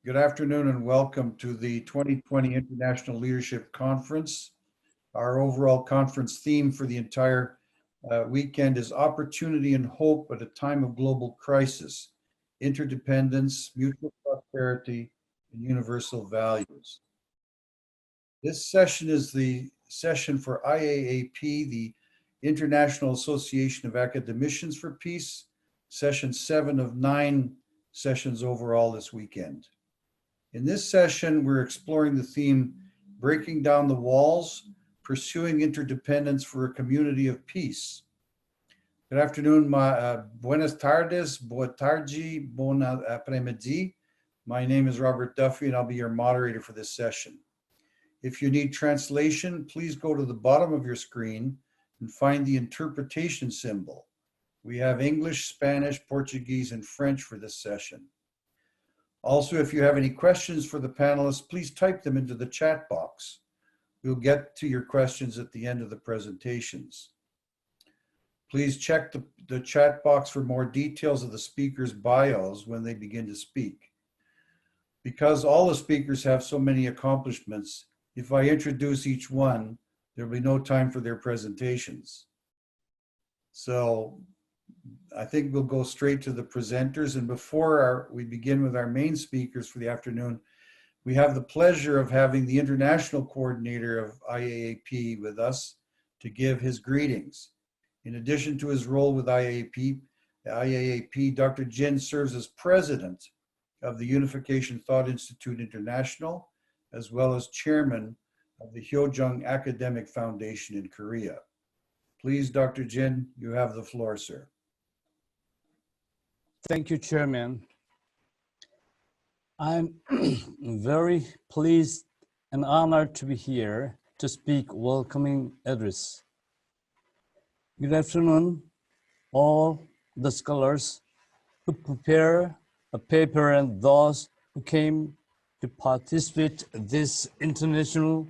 Good afternoon and welcome to the 2020 International Leadership Conference. Our overall conference theme for the entire weekend is Opportunity and Hope at a Time of Global Crisis, Interdependence, Mutual Prosperity, and Universal Values. This session is the session for IAAP, the International Association of Academicians for Peace, session 7 of 9 sessions overall this weekend. In this session, we're exploring the theme, Breaking Down the Walls, Pursuing Interdependence for a Community of Peace. Good afternoon, buenas tardes, boa tarde, bon après-midi. My name is Robert Duffy and I'll be your moderator for this session. If you need translation, please go to the bottom of your screen and find the interpretation symbol. We have English, Spanish, Portuguese, and French for this session. Also, if you have any questions for the panelists, please type them into the chat box. We'll get to your questions at the end of the presentations. Please check the chat box for more details of the speakers' bios when they begin to speak. Because all the speakers have so many accomplishments, if I introduce each one, there'll be no time for their presentations. So I think we'll go straight to the presenters. And before we begin with our main speakers for the afternoon, we have the pleasure of having the international coordinator of IAAP with us to give his greetings. In addition to his role with IAAP, Dr. Jin serves as president of the Unification Thought Institute International, as well as chairman of the Hyojung Academic Foundation in Korea. Please, Dr. Jin, you have the floor, sir. Thank you, Chairman. I'm very pleased and honored to be here to speak welcoming address. Good afternoon, all the scholars who prepare a paper and those who came to participate in this International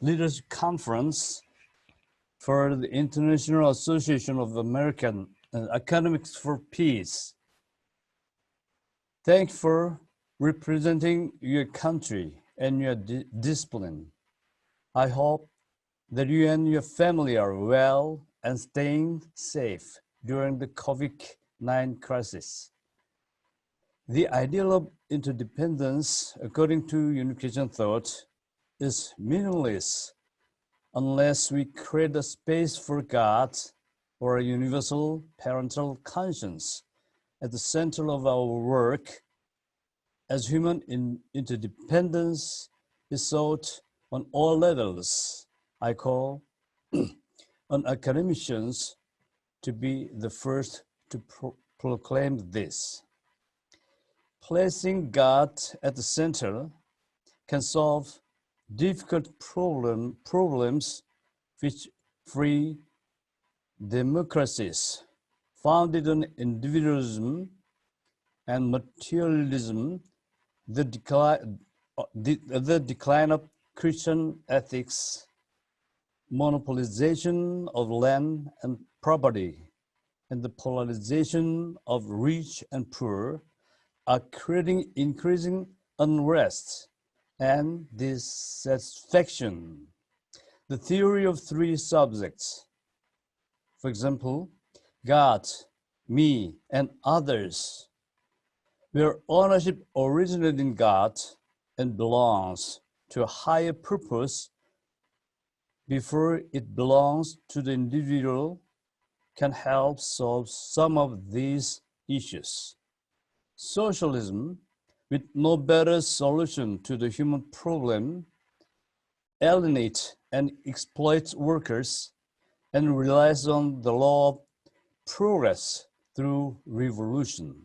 Leadership Conference for the International Association of American Academics for Peace. Thanks for representing your country and your discipline. I hope that you and your family are well and staying safe during the COVID-19 crisis. The ideal of interdependence, according to unification thought, is meaningless unless we create a space for God or a universal parental conscience at the center of our work. As human interdependence is sought on all levels, I call on academicians to be the first to proclaim this. Placing God at the center can solve difficult problems which free democracies founded on individualism and materialism, the decline of Christian ethics, monopolization of land and property, and the polarization of rich and poor are creating increasing unrest and dissatisfaction. The theory of three subjects, for example, God, me, and others, where ownership originated in God and belongs to a higher purpose before it belongs to the individual, can help solve some of these issues. Socialism, with no better solution to the human problem, alienates and exploits workers and relies on the law of progress through revolution.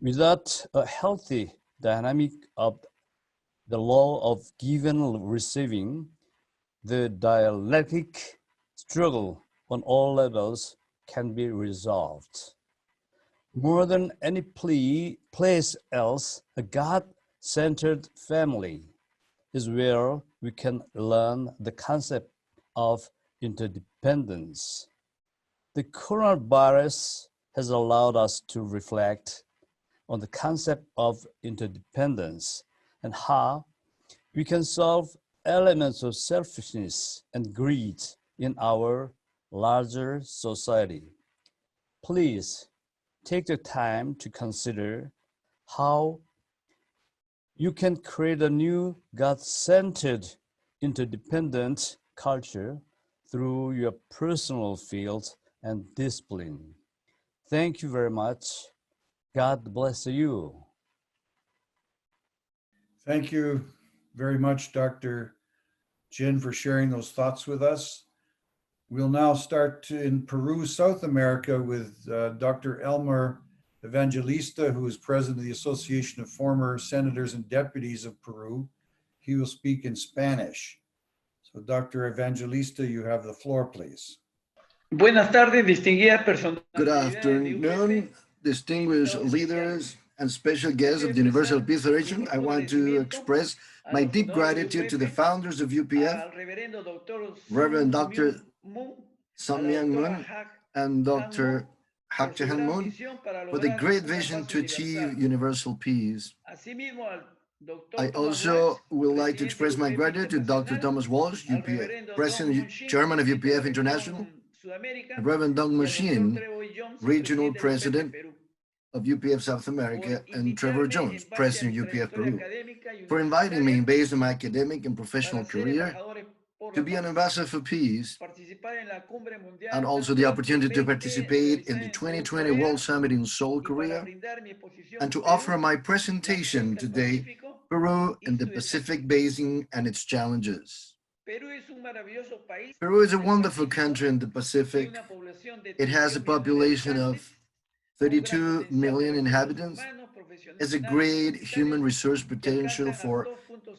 Without a healthy dynamic of the law of giving and receiving, the dialectic struggle on all levels can be resolved. More than any place else, a God-centered family is where we can learn the concept of interdependence. The coronavirus has allowed us to reflect on the concept of interdependence and how we can solve elements of selfishness and greed in our larger society. Please take the time to consider how you can create a new God-centered interdependent culture through your personal field and discipline. Thank you very much. God bless you. Thank you very much, Dr. Jin, for sharing those thoughts with us. We'll now start in Peru, South America, with Dr. Elmer Evangelista, who is president of the Association of Former Senators and Deputies of Peru. He will speak in Spanish. So Dr. Evangelista, you have the floor, please. Buenas tardes, distinguidas personas. Good afternoon, distinguished leaders and special guests of the Universal Peace Federation. I want to express my deep gratitude to the founders of UPF, Reverend Dr. Sung-Bae Moon and Dr. Hak Jae-han Moon, for the great vision to achieve universal peace. I also would like to express my gratitude to Dr. Thomas Walsh, UPF, President, Chairman of UPF International, and Reverend Doug Machine, Regional President of UPF South America, and Trevor Jones, President of UPF Peru, for inviting me based on my academic and professional career to be an ambassador for peace, and also the opportunity to participate in the 2020 World Summit in Seoul, Korea, and to offer my presentation today, Peru and the Pacific Basin and its challenges. Peru is a wonderful country in the Pacific. It has a population of 32 million inhabitants. It's a great human resource potential for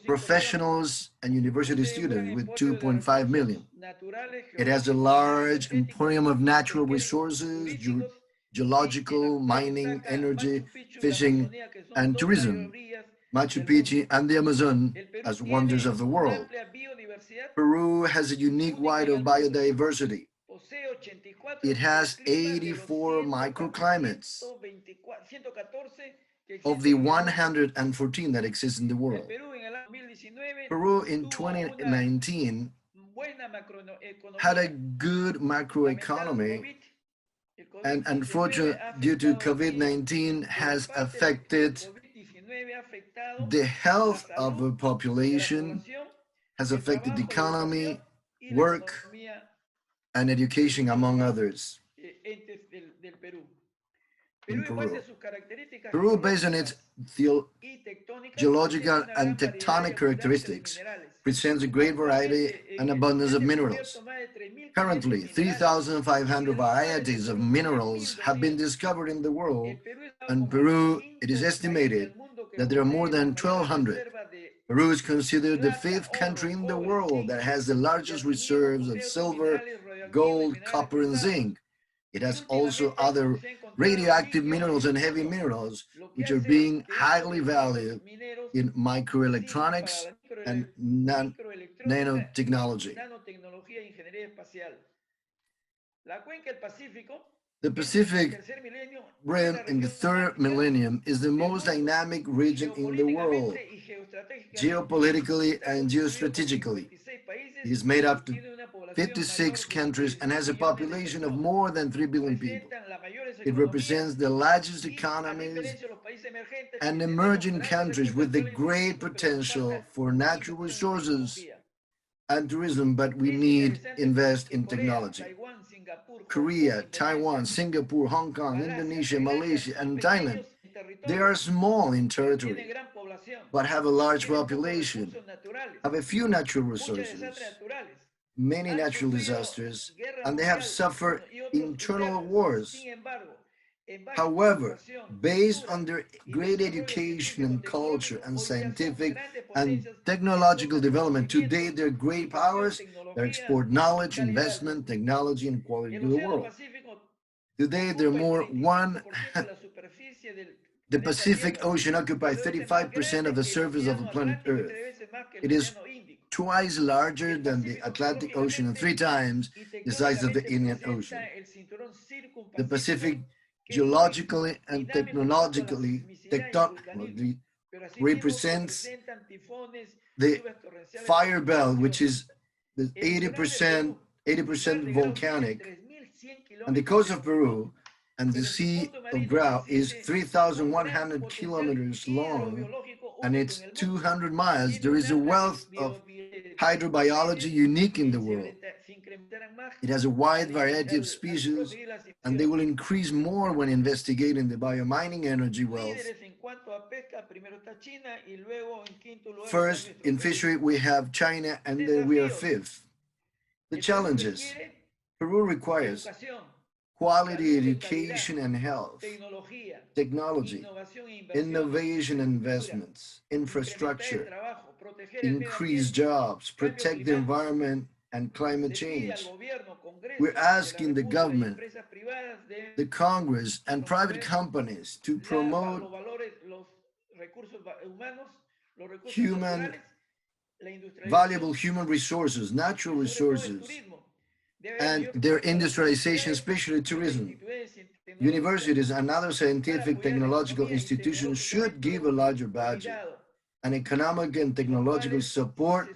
professionals and university students with 2.5 million. It has a large emporium of natural resources, geological, mining, energy, fishing, and tourism. Machu Picchu and the Amazon as wonders of the world. Peru has a unique wide of biodiversity. It has 84 microclimates of the 114 that exist in the world. Peru in 2019 had a good macroeconomy, and unfortunately, due to COVID-19, has affected the health of the population, has affected the economy, work, and education, among others, in Peru. Peru, based on its geological and tectonic characteristics, presents a great variety and abundance of minerals. Currently, 3,500 varieties of minerals have been discovered in the world, and Peru, it is estimated that there are more than 1,200. Peru is considered the 5th country in the world that has the largest reserves of silver, gold, copper, and zinc. It has also other radioactive minerals and heavy minerals, which are being highly valued in microelectronics and nanotechnology. The Pacific Rim in the 3rd millennium is the most dynamic region in the world, geopolitically and geostrategically. It is made up of 56 countries and has a population of more than 3 billion people. It represents the largest economies and emerging countries with the great potential for natural resources and tourism, but we need to invest in technology. Korea, Taiwan, Singapore, Hong Kong, Indonesia, Malaysia, and Thailand, they are small in territory, but have a large population, have a few natural resources, many natural disasters, and they have suffered internal wars. However, based on their great education and culture and scientific and technological development, today they're great powers that export knowledge, investment, technology, and quality to the world. Today, they're more the Pacific Ocean occupies 35% of the surface of the planet Earth. It is twice larger than the Atlantic Ocean and 3 times the size of the Indian Ocean. The Pacific, geologically and technologically, represents the fire belt, which is the 80% volcanic, and the coast of Peru and the Sea of Grau is 3,100 kilometers long, and it's 200 miles. There is a wealth of hydrobiology unique in the world. It has a wide variety of species, and they will increase more when investigating the biomining energy wealth. First, in fishery, we have China, and then we are fifth. The challenges. Peru requires quality education and health, technology, innovation investments, infrastructure, increase jobs, protect the environment and climate change. We're asking the government, the Congress, and private companies to promote valuable human resources, natural resources, and their industrialization, especially tourism. Universities and other scientific technological institutions should give a larger budget and economic and technological support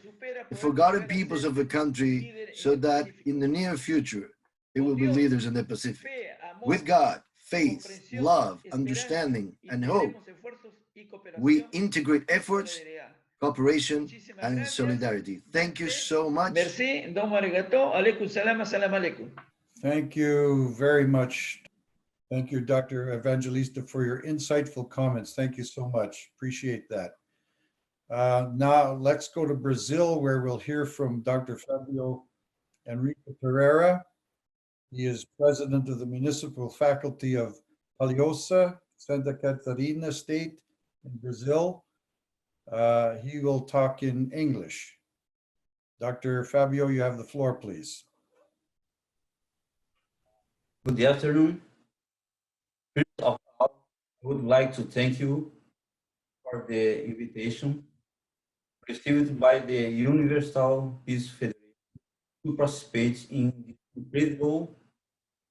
the forgotten peoples of the country so that in the near future, they will be leaders in the Pacific. With God, faith, love, understanding, and hope, we integrate efforts, cooperation, and solidarity. Thank you so much. Merci, domo arigato, alaikum salam, assalamu alaikum. Thank you very much. Thank you, Dr. Evangelista, for your insightful comments. Thank you so much. Appreciate that. Now let's go to Brazil, where we'll hear from Dr. Fabio Henrique Pereira. He is president of the Municipal Faculty of Palhoça, Santa Catarina State in Brazil. He will talk in English. Dr. Fabio, you have the floor, please. Good afternoon. First of all, I would like to thank you for the invitation received by the Universal Peace Federation to participate in this incredible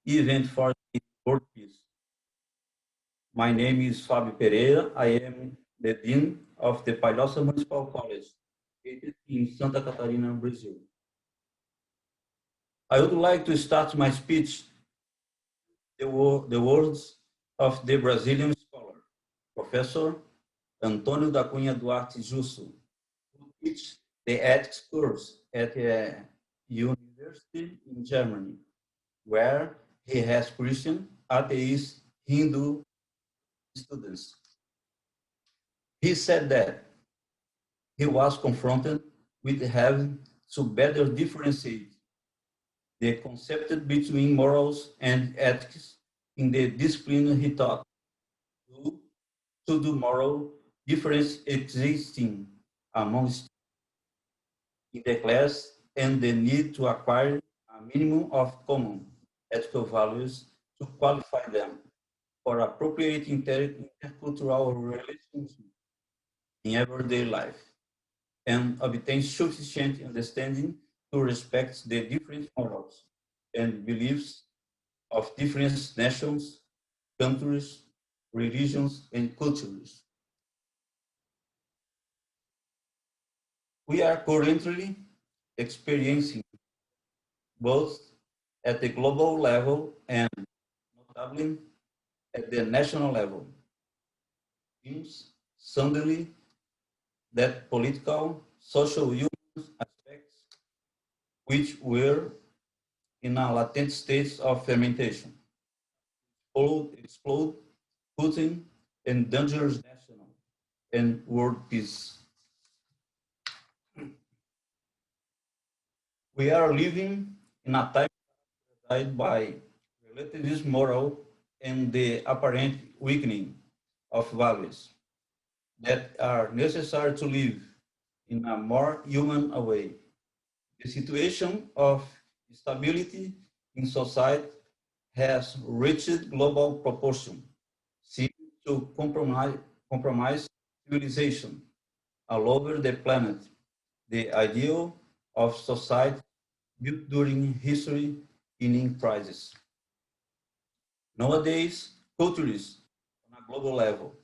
event for the world peace. My name is Fabio Pereira. I am the Dean of the Palhoça Municipal College, located in Santa Catarina, Brazil. I would like to start my speech the words of the Brazilian scholar, Professor Antônio da Cunha Duarte Jusso, who teaches the ethics course at a university in Germany, where he has Christian, atheist, Hindu students. He said that he was confronted with having to better differentiate the concept between morals and ethics in the discipline he taught, to do moral difference existing among students in the class and the need to acquire a minimum of common ethical values to qualify them for appropriate intercultural relationships in everyday life and obtain sufficient understanding to respect the different morals and beliefs of different nations, countries, religions, and cultures. We are currently experiencing both at the global level and notably at the national level. It seems suddenly that political, social, human aspects which were in a latent state of fermentation explode, putting in danger national and world peace. We are living in a time characterized by relativism moral and the apparent weakening of values that are necessary to live in a more human way. The situation of stability in society has reached global proportion, seeking to compromise civilization all over the planet, the ideal of society built during history in crisis. Nowadays, cultures on a global level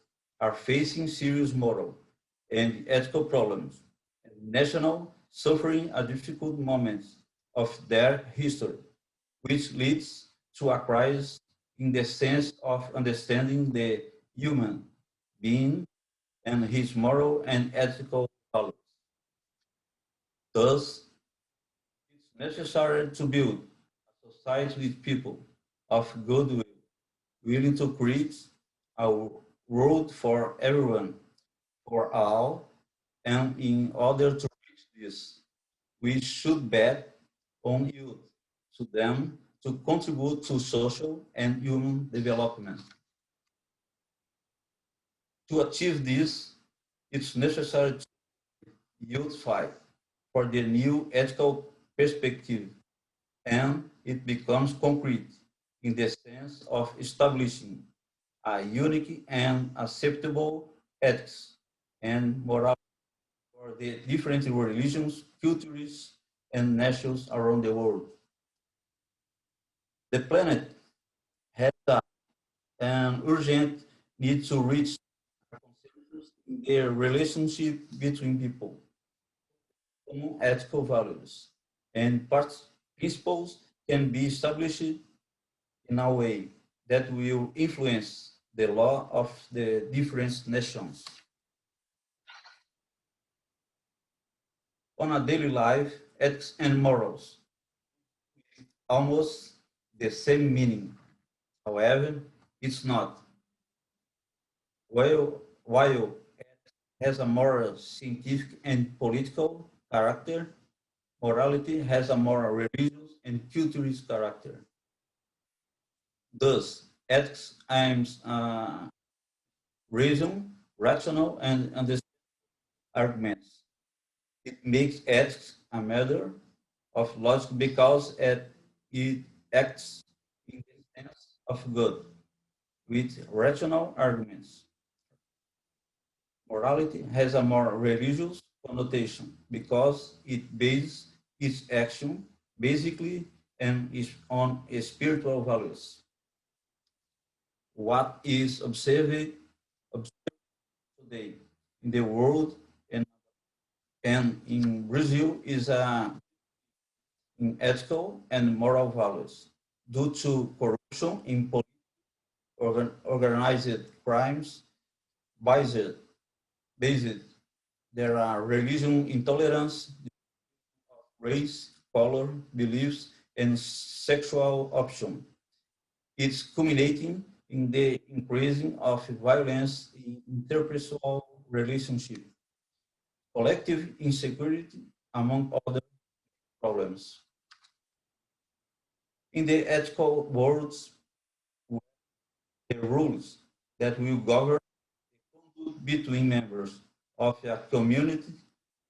are facing serious moral and ethical problems, and national suffering at difficult moments of their history, which leads to a crisis in the sense of understanding the human being and his moral and ethical values. Thus, it's necessary to build a society with people of goodwill, willing to create a world for everyone, for all, and in order to reach this, we should bet on youth, to them to contribute to social and human development. To achieve this, it's necessary to youth fight for the new ethical perspective, and it becomes concrete in the sense of establishing a unique and acceptable ethics and moral for the different religions, cultures, and nations around the world. The planet has an urgent need to reach a consensus in the relationship between people, common ethical values, and principles can be established in a way that will influence the law of the different nations. On a daily life, ethics and morals almost the same meaning. However, it's not. While it has a more scientific and political character, morality has a more religious and cultural character. Thus, ethics aims reason, rational, and understanding arguments. It makes ethics a matter of logic because it acts in the sense of good, with rational arguments. Morality has a more religious connotation because it bases its action basically and is on spiritual values. What is observed today in the world and in Brazil is in ethical and moral values due to corruption in organized crimes, biased, there are religion intolerance, race, color, beliefs, and sexual option. It's culminating in the increasing of violence in interpersonal relationships, collective insecurity, among other problems. In the ethical worlds, the rules that will govern the conduct between members of a community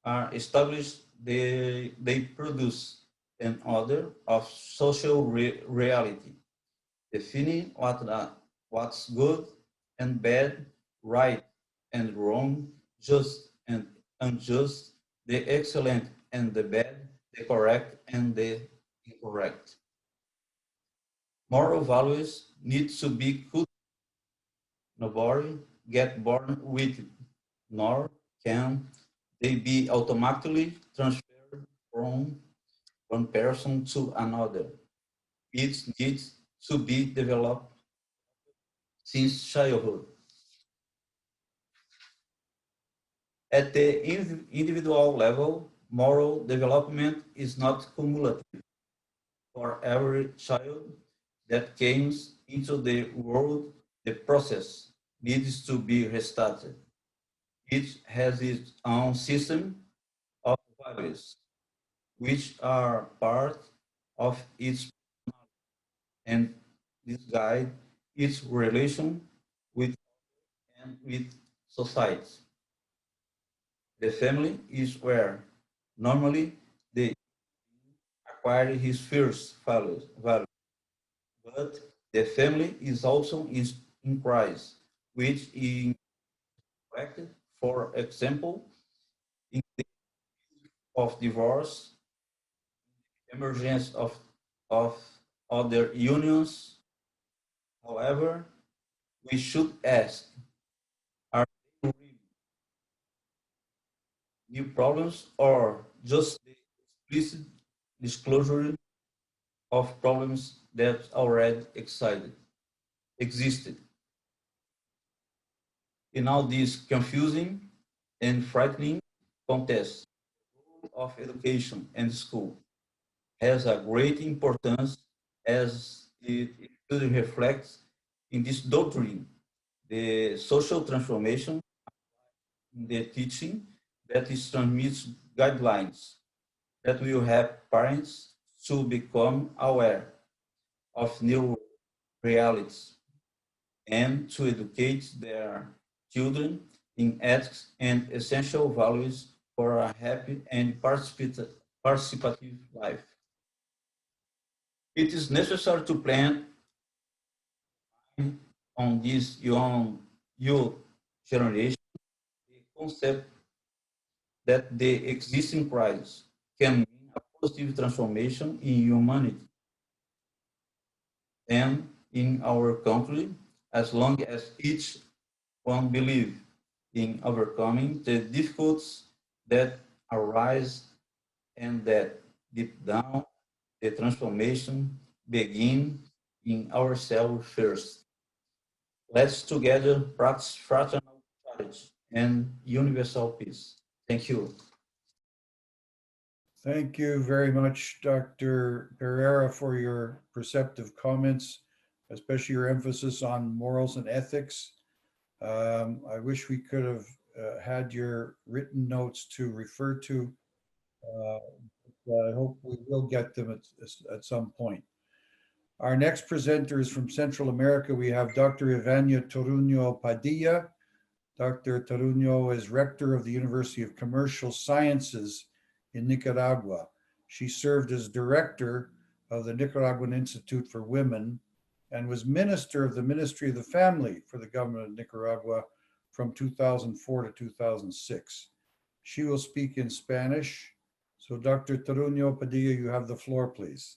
are established, they produce an order of social reality, defining what's good and bad, right and wrong, just and unjust, the excellent and the bad, the correct and the incorrect. Moral values need to be cultivated. Nobody get born with it, nor can they be automatically transferred from one person to another. It needs to be developed since childhood. At the individual level, moral development is not cumulative. For every child that comes into the world, the process needs to be restarted. It has its own system of values, which are part of its and this guide its relation with and with society. The family is where normally they acquire his first values, but the family is also in crisis, which is corrected, for example, in the of divorce, emergence of other unions. However, we should ask, are new problems or just the explicit disclosure of problems that already existed. In all these confusing and frightening contests, the role of education and school has a great importance as it reflects in this doctrine, the social transformation in the teaching that is transmits guidelines that will help parents to become aware of new realities and to educate their children in ethics and essential values for a happy and participative life. It is necessary to plan on this young youth generation the concept that the existing crisis can mean a positive transformation in humanity and in our country as long as each one believes in overcoming the difficulties that arise and that deep down the transformation begins in ourselves first. Let's together practice fraternal charity and universal peace. Thank you. Thank you very much, Dr. Pereira, for your perceptive comments, especially your emphasis on morals and ethics. I wish we could have had your written notes to refer to. I hope we will get them at some point. Our next presenter is from Central America. We have Dr. Ivania Toruño Padilla. Dr. Toruño is rector of the University of Commercial Sciences in Nicaragua. She served as director of the Nicaraguan Institute for Women and was minister of the Ministry of the Family for the government of Nicaragua from 2004 to 2006. She will speak in Spanish. So Dr. Toruño Padilla, you have the floor, please.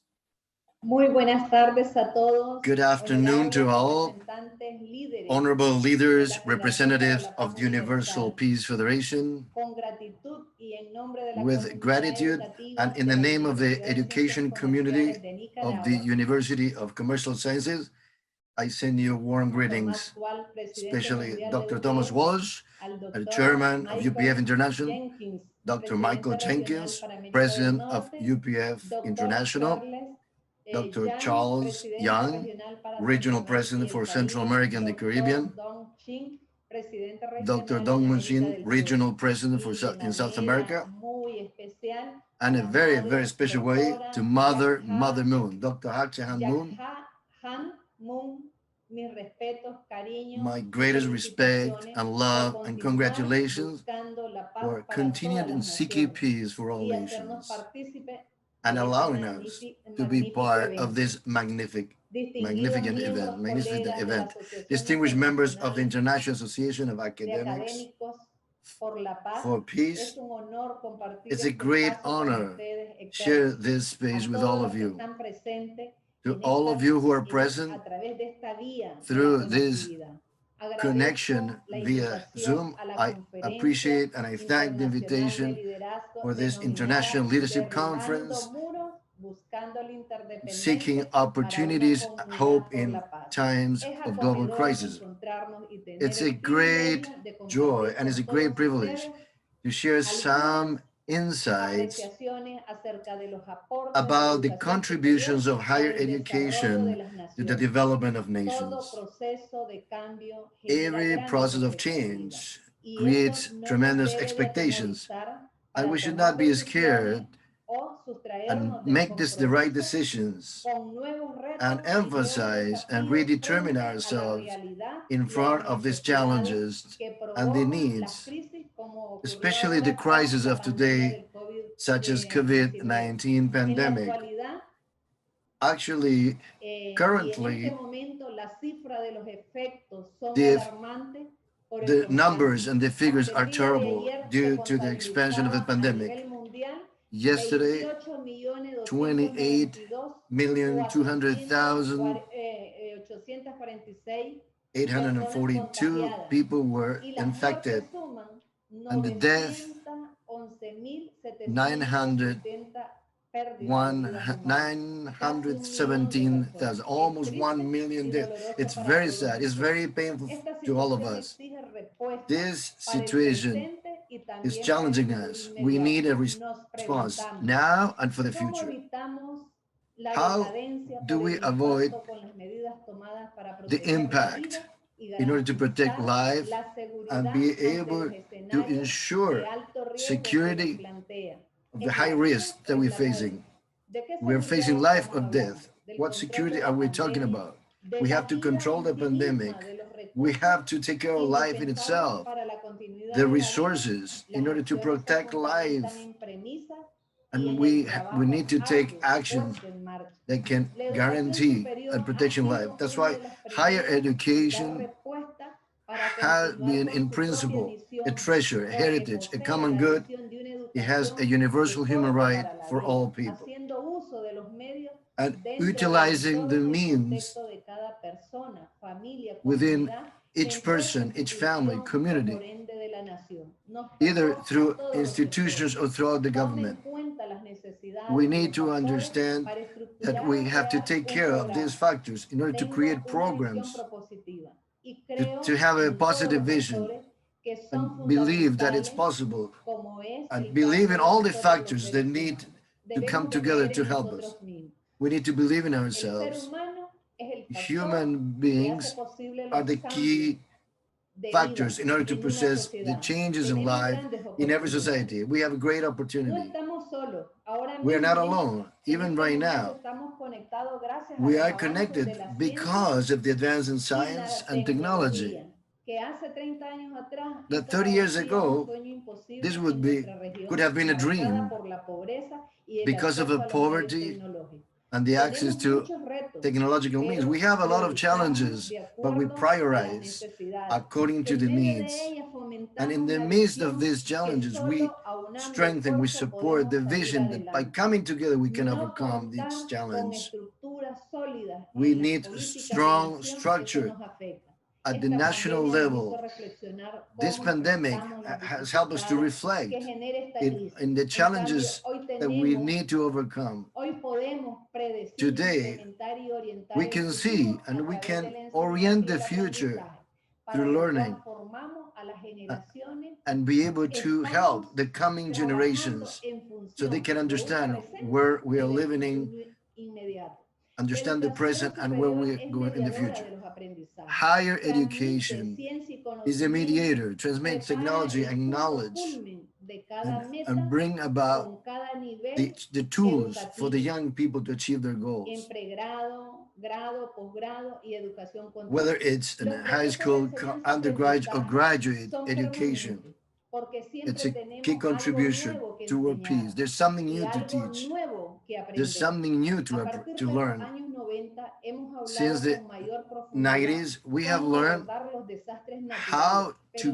Muy buenas tardes a todos. Good afternoon to all. Honorable leaders, representatives of the Universal Peace Federation, with gratitude and in the name of the education community of the University of Commercial Sciences, I send you warm greetings, especially Dr. Thomas Walsh, the chairman of UPF International, Dr. Michael Jenkins, president of UPF International, Dr. Charles Young, regional president for Central America and the Caribbean, Dr. Dong Mun-shin, regional president for in South America, and a very, very special way to Mother Moon, Dr. Hak Jae-han Moon. My greatest respect and love and congratulations for continued and seeking peace for all nations and allowing us to be part of this magnificent event. Distinguished members of the International Association of Academics for Peace, it's a great honor to share this space with all of you. To all of you who are present through this connection via Zoom, I appreciate and I thank the invitation for this International Leadership Conference, seeking opportunities, hope in times of global crisis. It's a great joy and it's a great privilege to share some insights about the contributions of higher education to the development of nations. Every process of change creates tremendous expectations, and we should not be scared and make the right decisions and emphasize and redetermine ourselves in front of these challenges and the needs, especially the crisis of today, such as COVID-19 pandemic. Actually, currently, the numbers and the figures are terrible due to the expansion of the pandemic. Yesterday, 28,200,842 people were infected, and the death 917,000, almost 1 million deaths. It's very sad. It's very painful to all of us. This situation is challenging us. We need a response now and for the future. How do we avoid the impact in order to protect life and be able to ensure security of the high risk that we're facing? We're facing life or death. What security are we talking about? We have to control the pandemic. We have to take care of life in itself, the resources in order to protect life. And we need to take actions that can guarantee a protection of life. That's why higher education has been, in principle, a treasure, a heritage, a common good. It has a universal human right for all people. And utilizing the means within each person, each family, community, either through institutions or throughout the government. We need to understand that we have to take care of these factors in order to create programs, to have a positive vision and believe that it's possible, and believe in all the factors that need to come together to help us. We need to believe in ourselves. Human beings are the key factors in order to process the changes in life in every society. We have a great opportunity. We are not alone. Even right now, we are connected because of the advance in science and technology. That 30 years ago, this could have been a dream because of the poverty and the access to technological means. We have a lot of challenges, but we prioritize according to the needs. And in the midst of these challenges, we strengthen, we support the vision that by coming together, we can overcome this challenge. We need strong structure at the national level. This pandemic has helped us to reflect in the challenges that we need to overcome. Today, we can see and we can orient the future through learning and be able to help the coming generations so they can understand where we are living in, understand the present and where we're going in the future. Higher education is a mediator, transmits technology and knowledge, and bring about the tools for the young people to achieve their goals. Whether it's in high school, undergraduate, or graduate education, it's a key contribution toward peace. There's something new to teach. There's something new to learn. Since the 90s, we have learned how to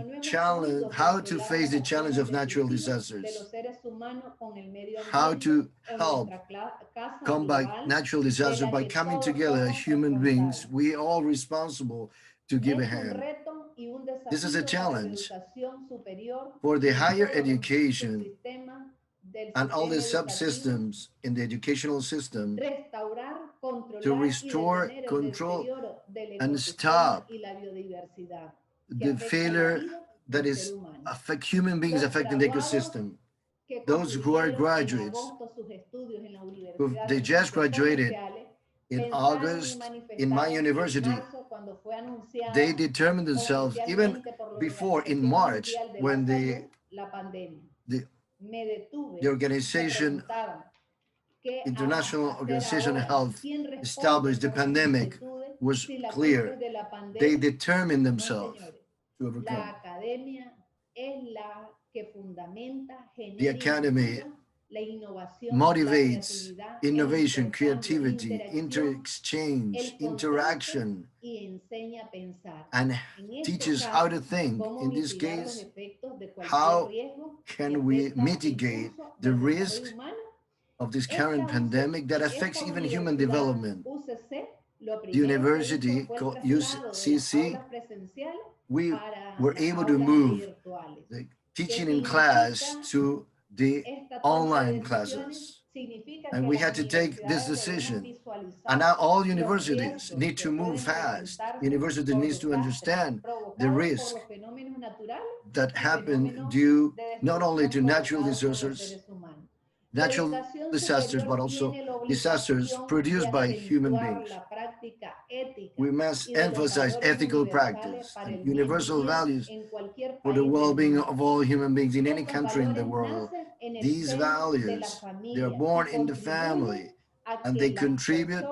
face the challenge of natural disasters, how to help combat natural disasters by coming together as human beings. We are all responsible to give a hand. This is a challenge for the higher education and all the subsystems in the educational system to restore, control, and stop the failure that is affect human beings affecting the ecosystem. Those who are graduates, they just graduated in August in my university, they determined themselves even before in March when the organization, International Organization of Health, established the pandemic was clear. They determined themselves to overcome. The academy motivates innovation, creativity, inter-exchange, interaction, and teaches how to think. In this case, how can we mitigate the risk of this current pandemic that affects even human development? The university called UCC, we were able to move the teaching in class to the online classes. And we had to take this decision. And now all universities need to move fast. University needs to understand the risk that happen due not only to natural disasters, but also disasters produced by human beings. We must emphasize ethical practice and universal values for the well-being of all human beings in any country in the world. These values, they are born in the family, and they contribute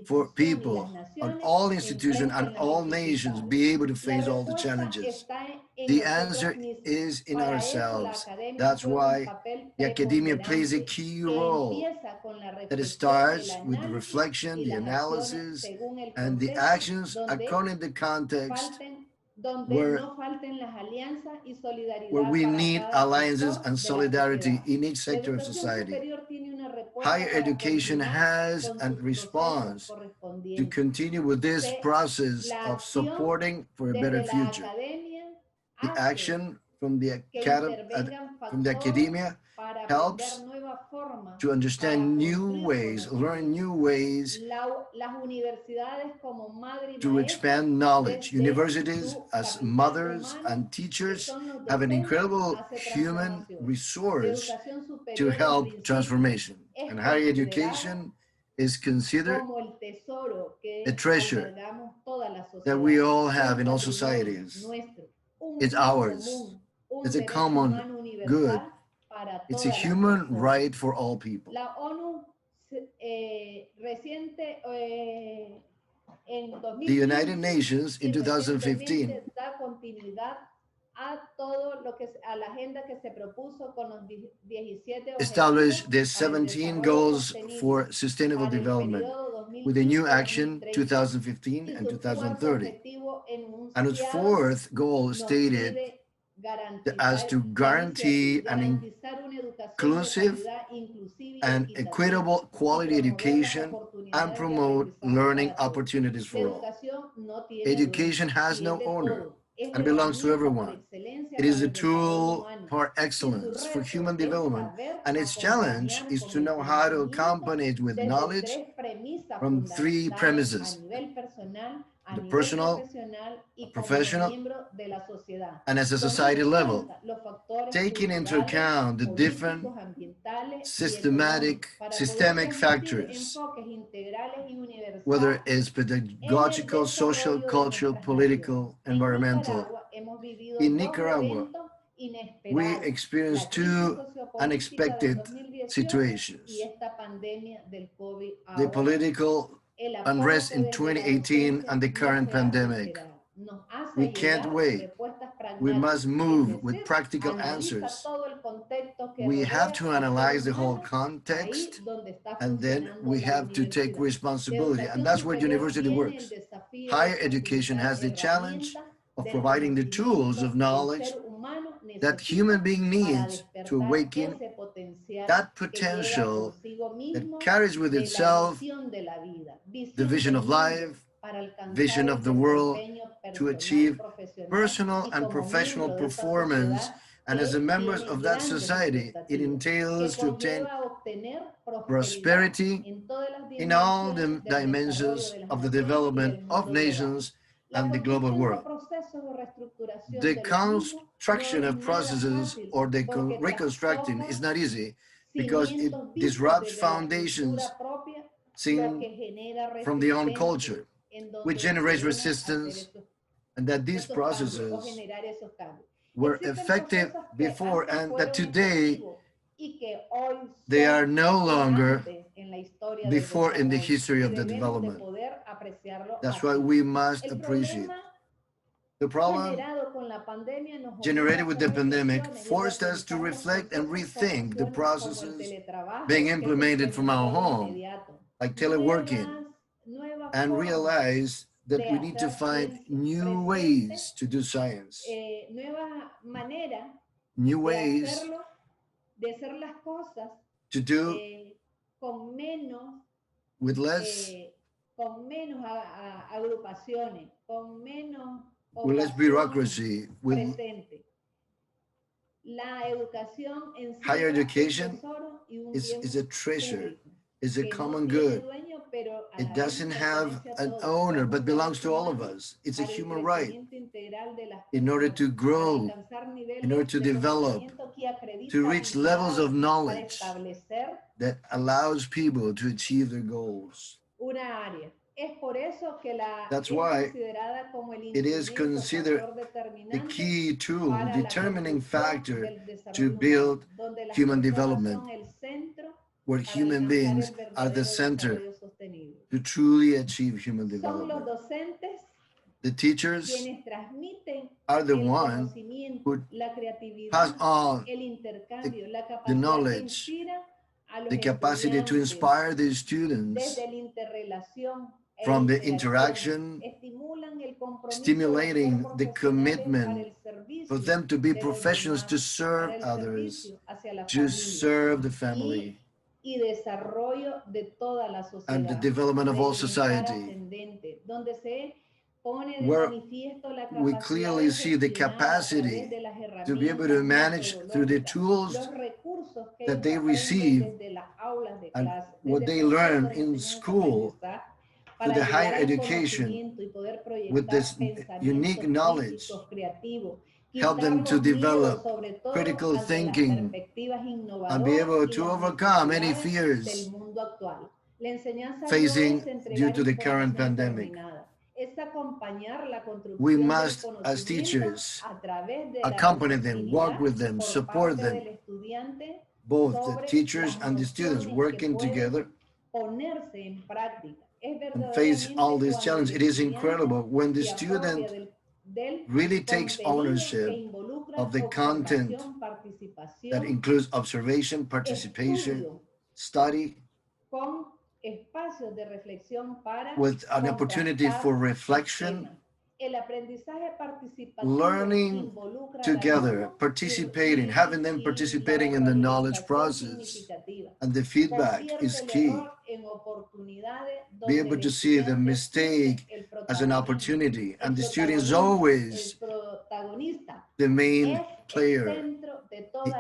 for people on all institutions and all nations be able to face all the challenges. The answer is in ourselves. That's why the academia plays a key role. That starts with the reflection, the analysis, and the actions according to the context where we need alliances and solidarity in each sector of society. Higher education has and responds to continue with this process of supporting for a better future. The action from the academia helps to understand new ways, learn new ways to expand knowledge. Universities, as mothers and teachers, have an incredible human resource to help transformation. And higher education is considered a treasure that we all have in all societies. It's ours. It's a common good. It's a human right for all people. The United Nations in 2015 established the 17 goals for sustainable development with a new action 2015 and 2030. And its fourth goal stated as to guarantee an inclusive and equitable quality education and promote learning opportunities for all. Education has no owner and belongs to everyone. It is a tool for excellence, for human development, and its challenge is to know how to accompany it with knowledge from three premises: the personal, professional, and as a society level, taking into account the different systemic factors, whether it's pedagogical, social, cultural, political, environmental. In Nicaragua, we experienced two unexpected situations: the political unrest in 2018 and the current pandemic. We can't wait. We must move with practical answers. We have to analyze the whole context, and then we have to take responsibility. And that's where university works. Higher education has the challenge of providing the tools of knowledge that human being needs to awaken that potential that carries with itself the vision of life, vision of the world, to achieve personal and professional performance. And as a members of that society, it entails to obtain prosperity in all the dimensions of the development of nations and the global world. The construction of processes or the reconstructing is not easy because it disrupts foundations seen from the own culture, which generates resistance, and that these processes were effective before and that today they are no longer before in the history of the development. That's why we must appreciate. The problem generated with the pandemic forced us to reflect and rethink the processes being implemented from our home, like teleworking, and realize that we need to find new ways to do science, new ways to do with less bureaucracy, with Higher education is a treasure, is a common good. It doesn't have an owner, but belongs to all of us. It's a human right. In order to grow, in order to develop, to reach levels of knowledge that allows people to achieve their goals. That's why it is considered the key tool, determining factor to build human development, where human beings are the center to truly achieve human development. The teachers are the ones who pass on the knowledge, the capacity to inspire the students from the interaction, stimulating the commitment for them to be professionals, to serve others, to serve the family, and the development of all society, where we clearly see the capacity to be able to manage through the tools that they receive and what they learn in school, to the higher education, with this unique knowledge, help them to develop critical thinking and be able to overcome any fears facing due to the current pandemic. We must, as teachers, accompany them, walk with them, support them, both the teachers and the students working together and face all these challenges. It is incredible when the student really takes ownership of the content that includes observation, participation, study, with an opportunity for reflection, learning together, participating, having them participating in the knowledge process. And the feedback is key. Be able to see the mistake as an opportunity, and the student is always the main player.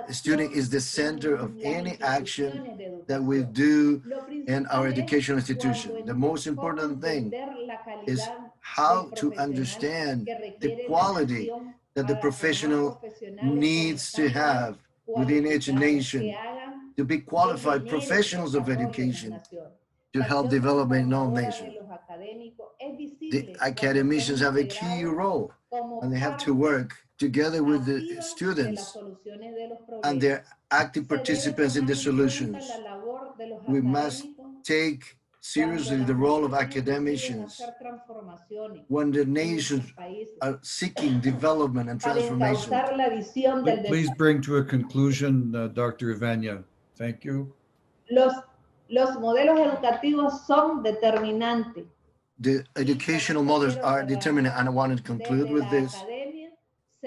The student is the center of any action that we do in our educational institution. The most important thing is how to understand the quality that the professional needs to have within each nation to be qualified professionals of education to help develop in all nations. The academicians have a key role, and they have to work together with the students and their active participants in the solutions. We must take seriously the role of academicians when the nations are seeking development and transformation. Please bring to a conclusion, Dr. Ivania. Thank you. Los modelos educativos son determinantes. The educational models are determinant, and I want to conclude with this.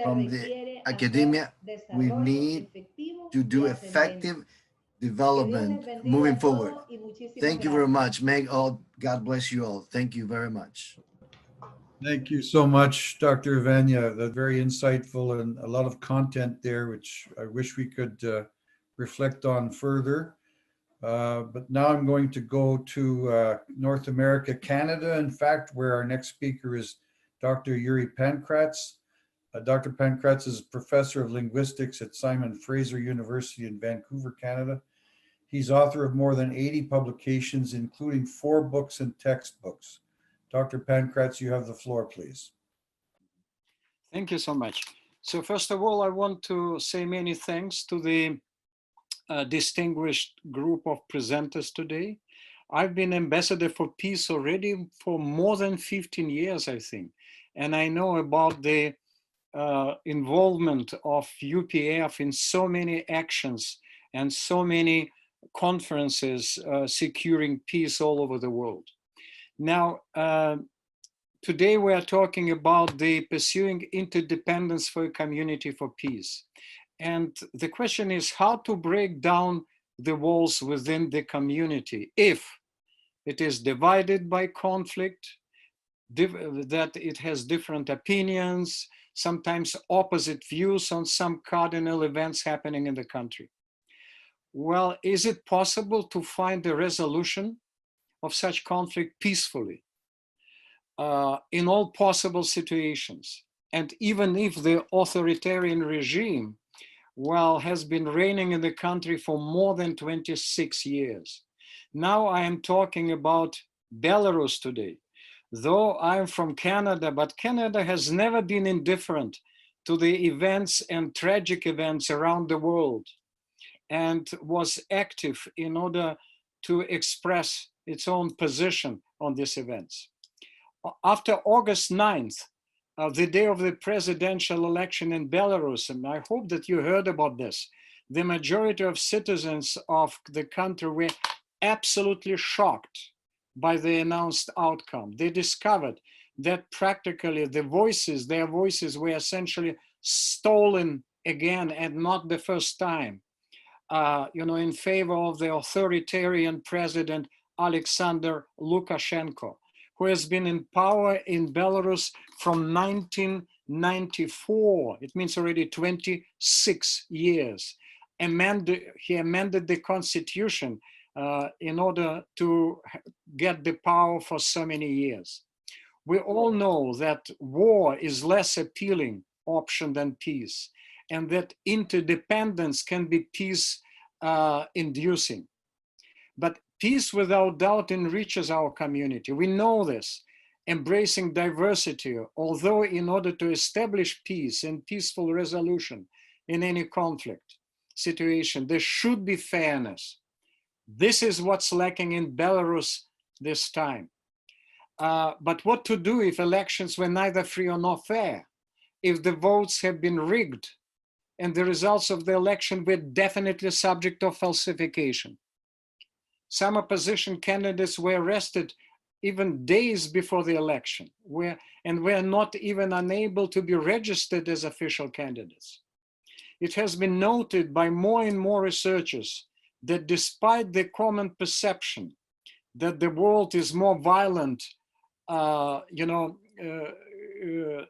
From the academia, we need to do effective development moving forward. Thank you very much. May God bless you all. Thank you very much. Thank you so much, Dr. Ivania. That's very insightful and a lot of content there, which I wish we could reflect on further. But now I'm going to go to North America, Canada, in fact, where our next speaker is Dr. Iouri Pankrats. Dr. Pankrats is professor of linguistics at Simon Fraser University in Vancouver, Canada. He's author of more than 80 publications, including 4 books and textbooks. Dr. Pankrats, you have the floor, please. Thank you so much. So first of all, I want to say many thanks to the distinguished group of presenters today. I've been ambassador for peace already for more than 15 years, I think. And I know about the involvement of UPF in so many actions and so many conferences securing peace all over the world. Now, today we are talking about the pursuing interdependence for a community for peace. And the question is how to break down the walls within the community if it is divided by conflict, that it has different opinions, sometimes opposite views on some cardinal events happening in the country. Well, is it possible to find a resolution of such conflict peacefully in all possible situations? And even if the authoritarian regime, well, has been reigning in the country for more than 26 years. Now I am talking about Belarus today. Though I'm from Canada, but Canada has never been indifferent to the events and tragic events around the world, and was active in order to express its own position on these events. After August 9th, the day of the presidential election in Belarus, and I hope that you heard about this, the majority of citizens of the country were absolutely shocked by the announced outcome. They discovered that practically their voices were essentially stolen again, and not the first time, in favor of the authoritarian president, Alexandre Lukashenko, who has been in power in Belarus from 1994. It means already 26 years. He amended the constitution in order to get the power for so many years. We all know that war is less appealing option than peace, and that interdependence can be peace inducing. But peace without doubt enriches our community. We know this, embracing diversity, although in order to establish peace and peaceful resolution in any conflict situation, there should be fairness. This is what's lacking in Belarus this time. But what to do if elections were neither free nor fair? If the votes have been rigged and the results of the election were definitely subject of falsification? Some opposition candidates were arrested even days before the election, and were not even unable to be registered as official candidates. It has been noted by more and more researchers that despite the common perception that the world is more violent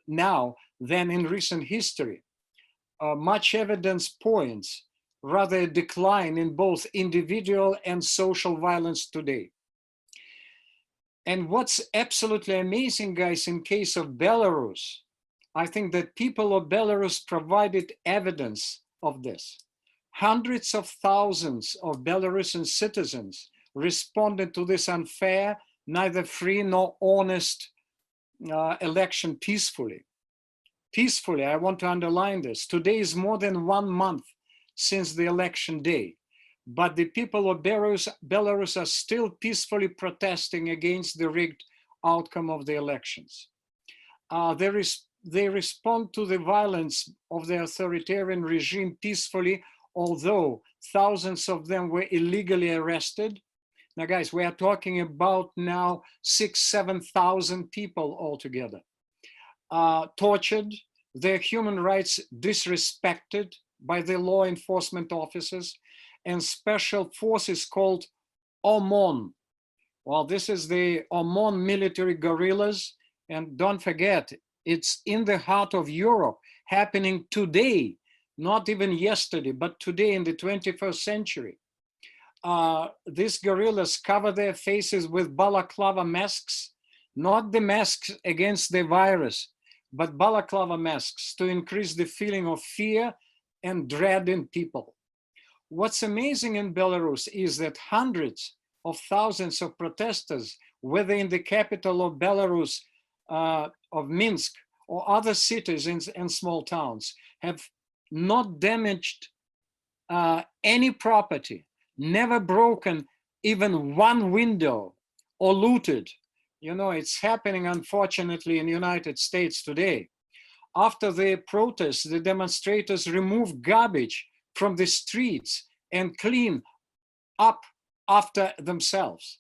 now than in recent history, much evidence points rather a decline in both individual and social violence today. And what's absolutely amazing, guys, in case of Belarus, I think that people of Belarus provided evidence of this. Hundreds of thousands of Belarusian citizens responded to this unfair, neither free nor honest election peacefully. Peacefully, I want to underline this. Today is more than 1 month since the election day, but the people of Belarus are still peacefully protesting against the rigged outcome of the elections. They respond to the violence of the authoritarian regime peacefully, although thousands of them were illegally arrested. Now, guys, we are talking about now 6,000–7,000 people altogether. Tortured, their human rights disrespected by the law enforcement officers and special forces called OMON. Well, this is the OMON military guerrillas, and don't forget, it's in the heart of Europe, happening today, not even yesterday, but today in the 21st century. These guerrillas cover their faces with balaclava masks, not the masks against the virus, but balaclava masks to increase the feeling of fear and dread in people. What's amazing in Belarus is that hundreds of thousands of protesters, whether in the capital of Belarus, of Minsk, or other cities and small towns, have not damaged any property, never broken even one window or looted. You know, it's happening, unfortunately, in the United States today. After the protests, the demonstrators removed garbage from the streets and clean up after themselves.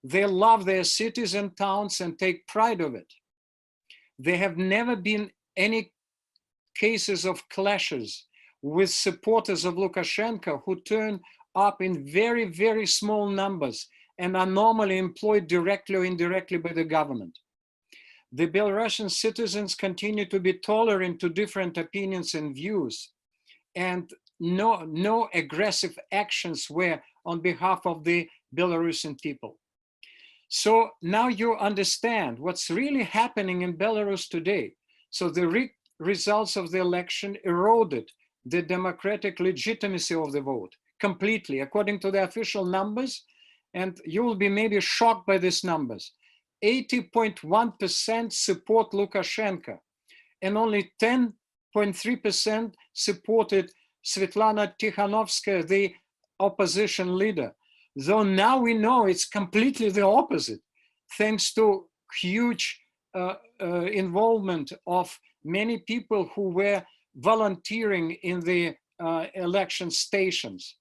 They love their cities and towns and take pride of it. There have never been any cases of clashes with supporters of Lukashenko who turn up in very, very small numbers and are normally employed directly or indirectly by the government. the Belarusian citizens continue to be tolerant to different opinions and views, and no aggressive actions were on behalf of the Belarusian people. So now you understand what's really happening in Belarus today. So the results of the election eroded the democratic legitimacy of the vote completely, according to the official numbers, and you will be maybe shocked by these numbers. 80.1% support Lukashenko, and only 10.3% supported Svetlana Tikhanovskaya, the opposition leader. Though now we know it's completely the opposite, thanks to huge involvement of many people who were volunteering in the election stations.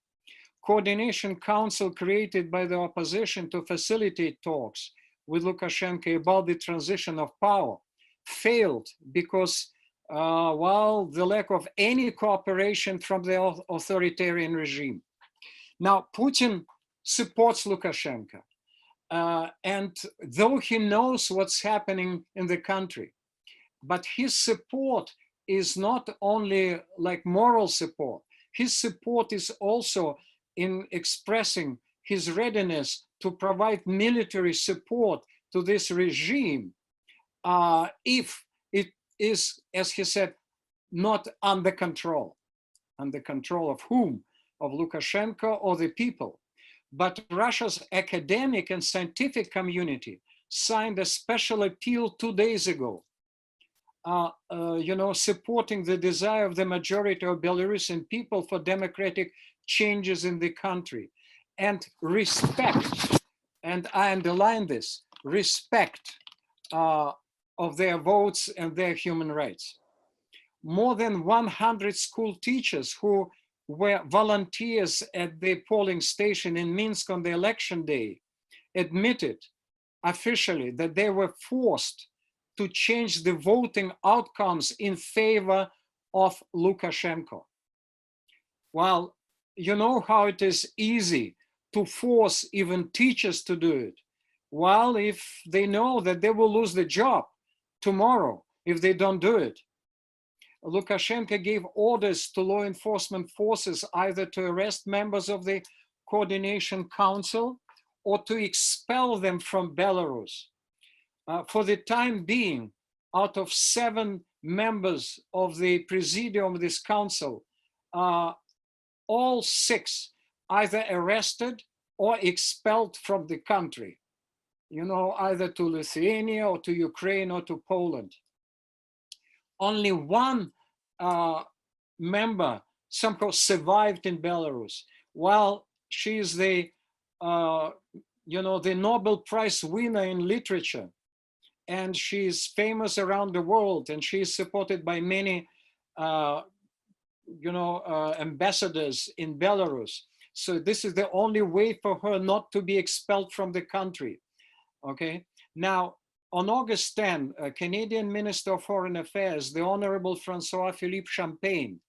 Coordination Council created by the opposition to facilitate talks with Lukashenko about the transition of power failed because while the lack of any cooperation from the authoritarian regime. Now, Putin supports Lukashenko, and though he knows what's happening in the country, but his support is not only like moral support, his support is also in expressing his readiness to provide military support to this regime if it is, as he said, not under control. Under control of whom? Of Lukashenko or the people. But Russia's academic and scientific community signed a special appeal 2 days ago, supporting the desire of the majority of Belarusian people for democratic changes in the country and respect, and I underline this, respect of their votes and their human rights. More than 100 school teachers who were volunteers at the polling station in Minsk on the election day admitted officially that they were forced to change the voting outcomes in favor of Lukashenko. Well, you know how it is easy to force even teachers to do it. Well, if they know that they will lose the job tomorrow if they don't do it. Lukashenko gave orders to law enforcement forces either to arrest members of the Coordination Council or to expel them from Belarus. For the time being, out of 7 members of the presidium of this council, all 6 either arrested or expelled from the country, either to Lithuania or to Ukraine or to Poland. Only 1 member somehow survived in Belarus, while she is the Nobel Prize winner in literature, and she is famous around the world, and she is supported by many, ambassadors in Belarus. So this is the only way for her not to be expelled from the country. Okay. Now, on August 10, Canadian Minister of Foreign Affairs, the Honorable François-Philippe Champagne,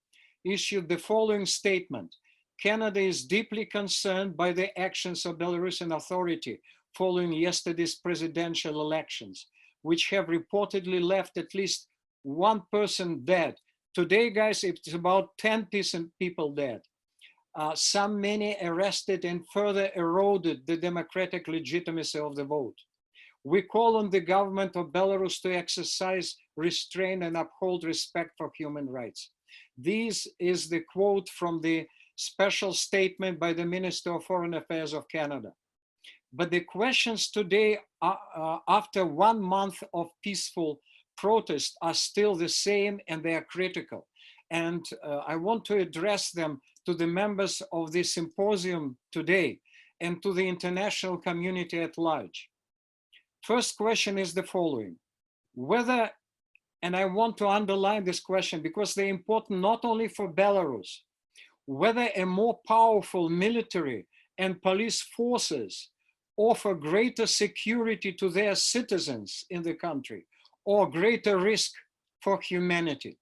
issued the following statement. Canada is deeply concerned by the actions of Belarusian authority following yesterday's presidential elections, which have reportedly left at least 1 person dead. Today, guys, it's about 10 people dead. Many arrested, and further eroded the democratic legitimacy of the vote. We call on the government of Belarus to exercise restraint and uphold respect for human rights. This is the quote from the special statement by the Minister of Foreign Affairs of Canada. But the questions today, after 1 month of peaceful protest, are still the same, and they are critical. And I want to address them to the members of the symposium today and to the international community at large. First question is the following: whether, and I want to underline this question because they're important not only for Belarus, whether a more powerful military and police forces offer greater security to their citizens in the country or greater risk for humanity.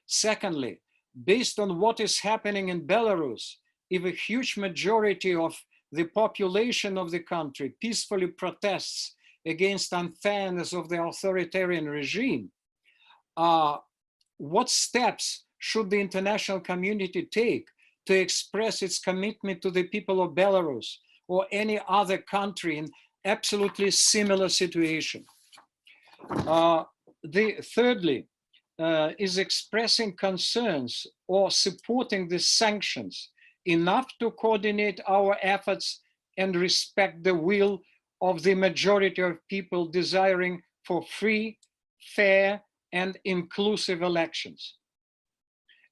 Secondly, based on what is happening in Belarus, if a huge majority of the population of the country peacefully protests against unfairness of the authoritarian regime, what steps should the international community take to express its commitment to the people of Belarus or any other country in absolutely similar situation? Thirdly, is expressing concerns or supporting the sanctions enough to coordinate our efforts and respect the will of the majority of people desiring for free, fair, and inclusive elections?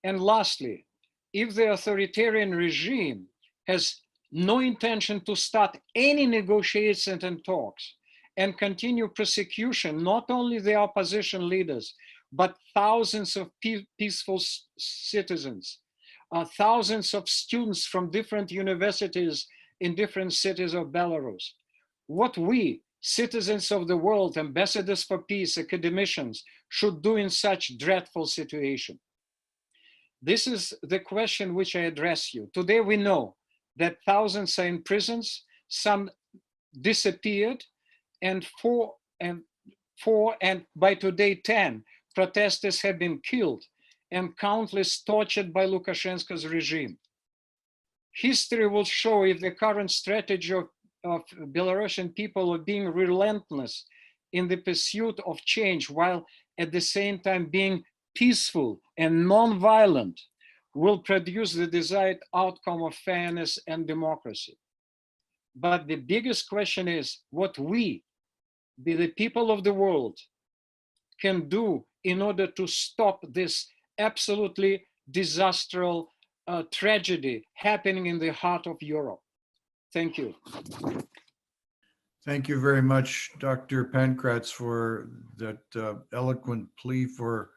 And lastly, if the authoritarian regime has no intention to start any negotiations and talks and continue persecution, not only the opposition leaders, but thousands of peaceful citizens, thousands of students from different universities in different cities of Belarus, what we, citizens of the world, ambassadors for peace, academicians, should do in such dreadful situation? This is the question which I address you. Today we know that thousands are in prisons, some disappeared, and by today 10 protesters have been killed and countless tortured by Lukashenko's regime. History will show if the current strategy of Belarusian people of being relentless in the pursuit of change while at the same time being peaceful and non-violent will produce the desired outcome of fairness and democracy. But the biggest question is what we, the people of the world, can do in order to stop this absolutely disastrous tragedy happening in the heart of Europe. Thank you. Thank you very much, Dr. Pankrats, for that eloquent plea for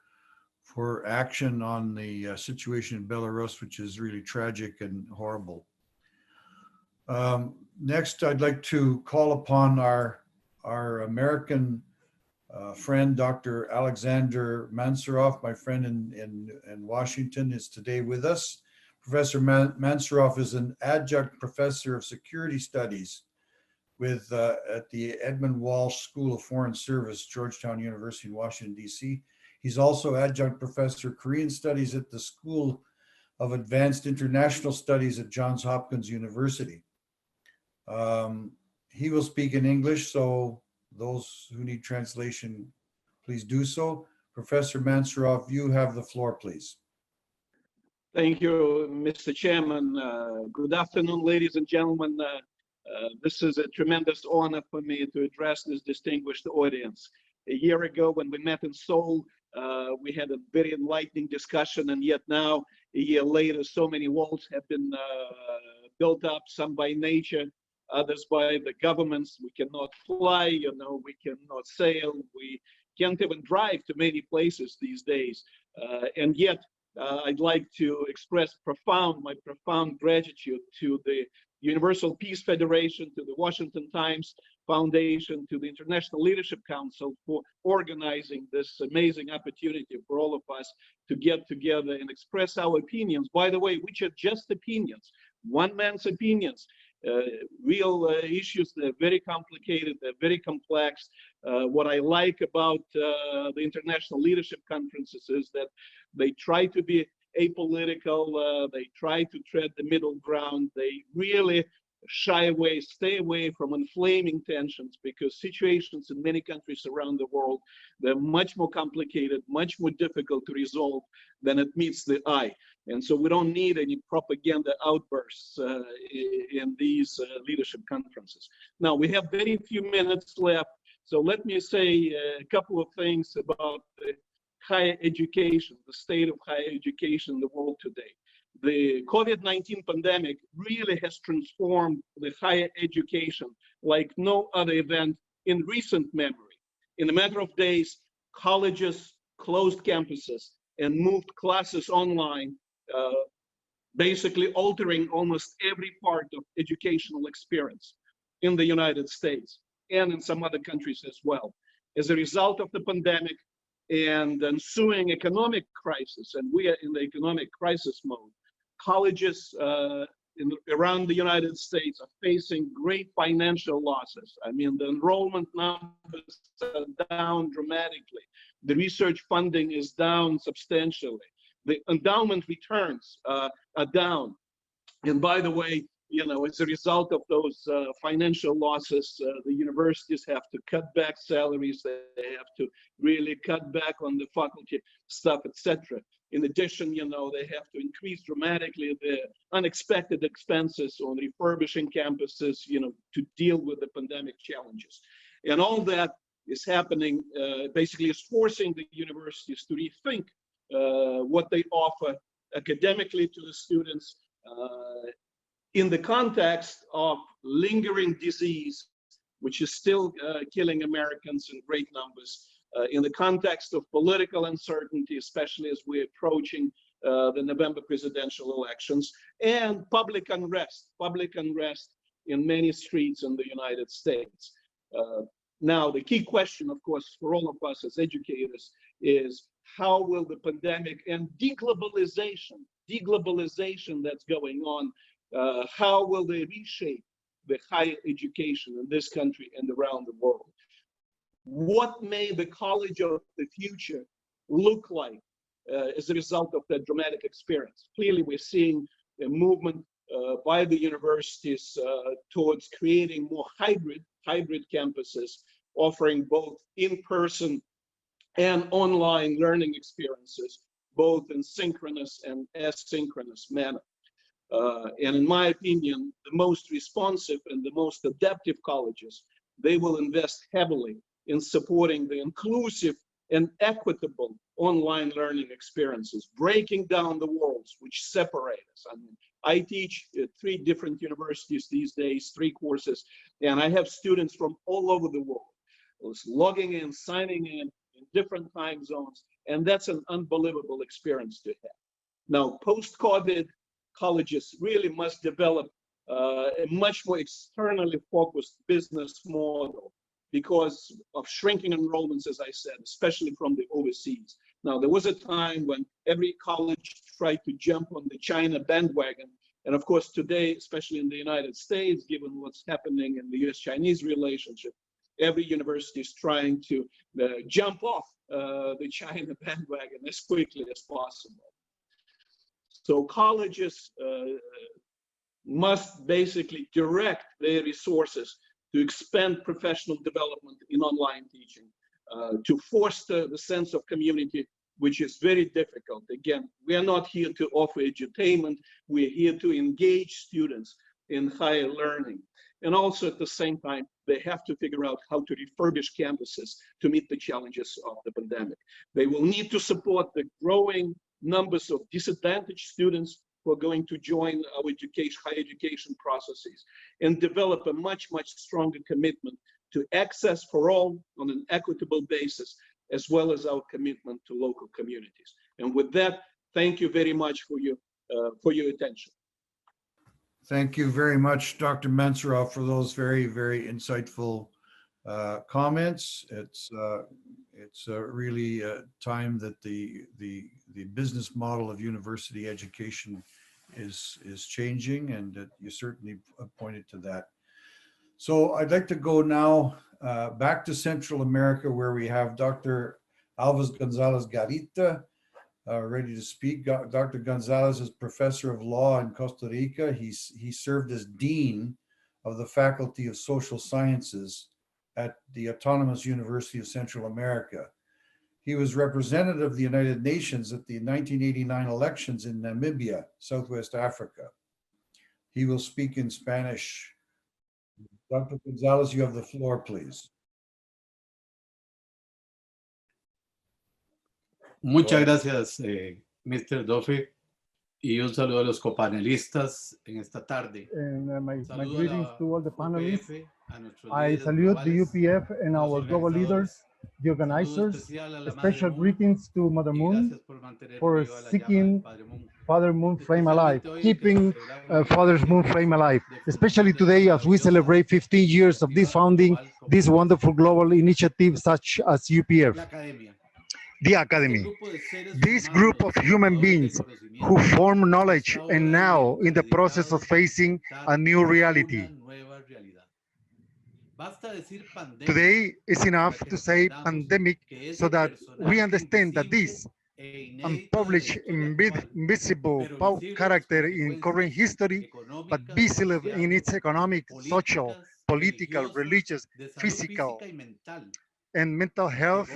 action on the situation in Belarus, which is really tragic and horrible. Next, I'd like to call upon our American friend, Dr. Alexandre Mansourov. My friend in Washington is today with us. Professor Mansourov is an adjunct professor of security studies at the Edmund Walsh School of Foreign Service, Georgetown University in Washington, D.C. He's also adjunct professor of Korean studies at the School of Advanced International Studies at Johns Hopkins University. He will speak in English, so those who need translation, please do so. Professor Mansourov, you have the floor, please. Thank you, Mr. Chairman. Good afternoon, ladies and gentlemen. This is a tremendous honor for me to address this distinguished audience. A year ago, when we met in Seoul, we had a very enlightening discussion, and yet now, a year later, so many walls have been built up, some by nature, others by the governments. We cannot fly, we cannot sail, we can't even drive to many places these days. And yet, I'd like to express my profound gratitude to the Universal Peace Federation, to the Washington Times Foundation, to the International Leadership Council for organizing this amazing opportunity for all of us to get together and express our opinions, by the way, which are just opinions, one man's opinions. Real issues, they're very complicated, they're very complex. What I like about the International Leadership Conferences is that they try to be apolitical, they try to tread the middle ground, they really stay away from inflaming tensions, because situations in many countries around the world, they're much more complicated, much more difficult to resolve than it meets the eye. And so we don't need any propaganda outbursts in these leadership conferences. Now, we have very few minutes left, so let me say a couple of things about the higher education, the state of higher education in the world today. The COVID-19 pandemic really has transformed the higher education like no other event in recent memory. In a matter of days, colleges closed campuses and moved classes online, basically altering almost every part of educational experience in the United States and in some other countries as well. As a result of the pandemic and ensuing economic crisis, and we are in the economic crisis mode, colleges around the United States are facing great financial losses. I mean, the enrollment numbers are down dramatically. The research funding is down substantially. The endowment returns are down. And by the way, you know, as a result of those financial losses, the universities have to cut back salaries. They have to really cut back on the faculty stuff, etc. In addition, you know, they have to increase dramatically the unexpected expenses on refurbishing campuses, you know, to deal with the pandemic challenges. And all that is happening, basically is forcing the universities to rethink what they offer academically to the students in the context of lingering disease, which is still killing Americans in great numbers, in the context of political uncertainty, especially as we're approaching the November presidential elections, and public unrest in many streets in the United States. Now, the key question, of course, for all of us as educators is how will the pandemic and deglobalization that's going on, how will they reshape the higher education in this country and around the world? What may the college of the future look like as a result of that dramatic experience? Clearly, we're seeing a movement by the universities towards creating more hybrid campuses, offering both in-person and online learning experiences, both in synchronous and asynchronous manner. And in my opinion, the most responsive and the most adaptive colleges, they will invest heavily in supporting the inclusive and equitable online learning experiences, breaking down the walls which separate us. I mean, I teach at 3 different universities these days, 3 courses, and I have students from all over the world who's logging in, signing in different time zones, and that's an unbelievable experience to have. Now, post-COVID, colleges really must develop a much more externally focused business model because of shrinking enrollments, as I said, especially from the overseas. Now, there was a time when every college tried to jump on the China bandwagon. And of course, today, especially in the United States, given what's happening in the US-Chinese relationship, every university is trying to jump off the China bandwagon as quickly as possible. So colleges must basically direct their resources to expand professional development in online teaching, to foster the sense of community, which is very difficult. Again, we are not here to offer edutainment, we're here to engage students in higher learning. And also at the same time, they have to figure out how to refurbish campuses to meet the challenges of the pandemic. They will need to support the growing numbers of disadvantaged students who are going to join our higher education processes and develop a much, much stronger commitment to access for all on an equitable basis, as well as our commitment to local communities. And with that, thank you very much for your attention. Thank you very much, Dr. Mansourov, for those very, very insightful comments. It's really time that the business model of university education is changing, and that you certainly pointed to that. So I'd like to go now back to Central America, where we have Dr. Alves Gonzalez Garita ready to speak. Dr. Gonzalez is professor of law in Costa Rica. He served as dean of the Faculty of Social Sciences at the Autonomous University of Central America. He was representative of the United Nations at the 1989 elections in Namibia, Southwest Africa. He will speak in Spanish. Dr. Gonzalez, you have the floor, please. Muchas gracias, Mr. Duffy, y un saludo a los copanelistas en esta tarde. And my greetings to all the panelists. I salute the UPF and our global leaders, the organizers. Special greetings to Mother Moon for seeking Father Moon Flame alive, keeping Father's Moon Flame alive, especially today as we celebrate 15 years of this founding, this wonderful global initiative such as UPF. the Academy. This group of human beings who form knowledge and now in the process of facing a new reality. Today is enough to say pandemic so that we understand that this unpublished invisible character in current history, but visible in its economic, social, political, religious, physical, and mental health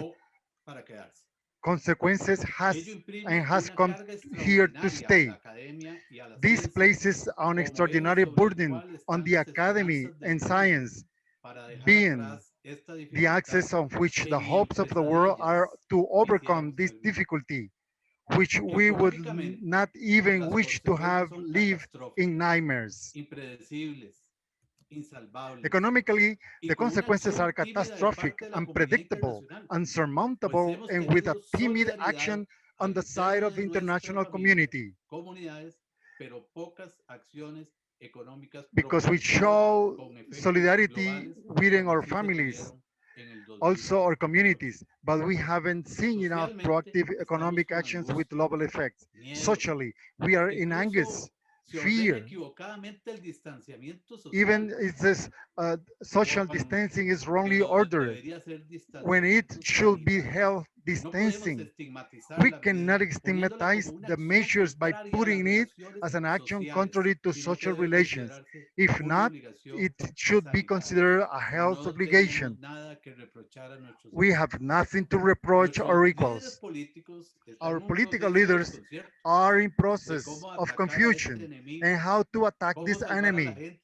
consequences has come here to stay. This places an extraordinary burden on the academy and science, being the access on which the hopes of the world are to overcome this difficulty, which we would not even wish to have lived in nightmares. Economically, the consequences are catastrophic, unpredictable, unsurmountable, and with a timid action on the side of the international community. Because we show solidarity within our families, also our communities, but we haven't seen enough proactive economic actions with global effects. Socially, we are in anguish, fear. Even if this social distancing is wrongly ordered, when it should be health distancing, we cannot stigmatize the measures by putting it as an action contrary to social relations. If not, it should be considered a health obligation. We have nothing to reproach our equals. Our political leaders are in process of confusion and how to attack this enemy.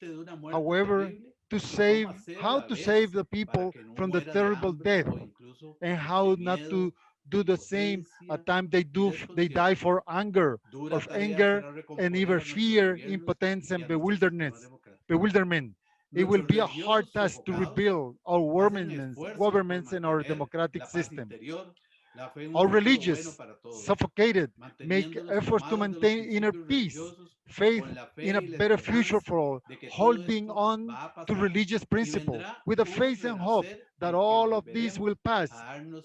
However, how to save the people from the terrible death and how not to do the same at time they die for anger and even fear, impotence and bewilderment. It will be a hard task to rebuild our governments and our democratic system. Our religious, suffocated, make efforts to maintain inner peace, faith in a better future for all, holding on to religious principles with a faith and hope that all of this will pass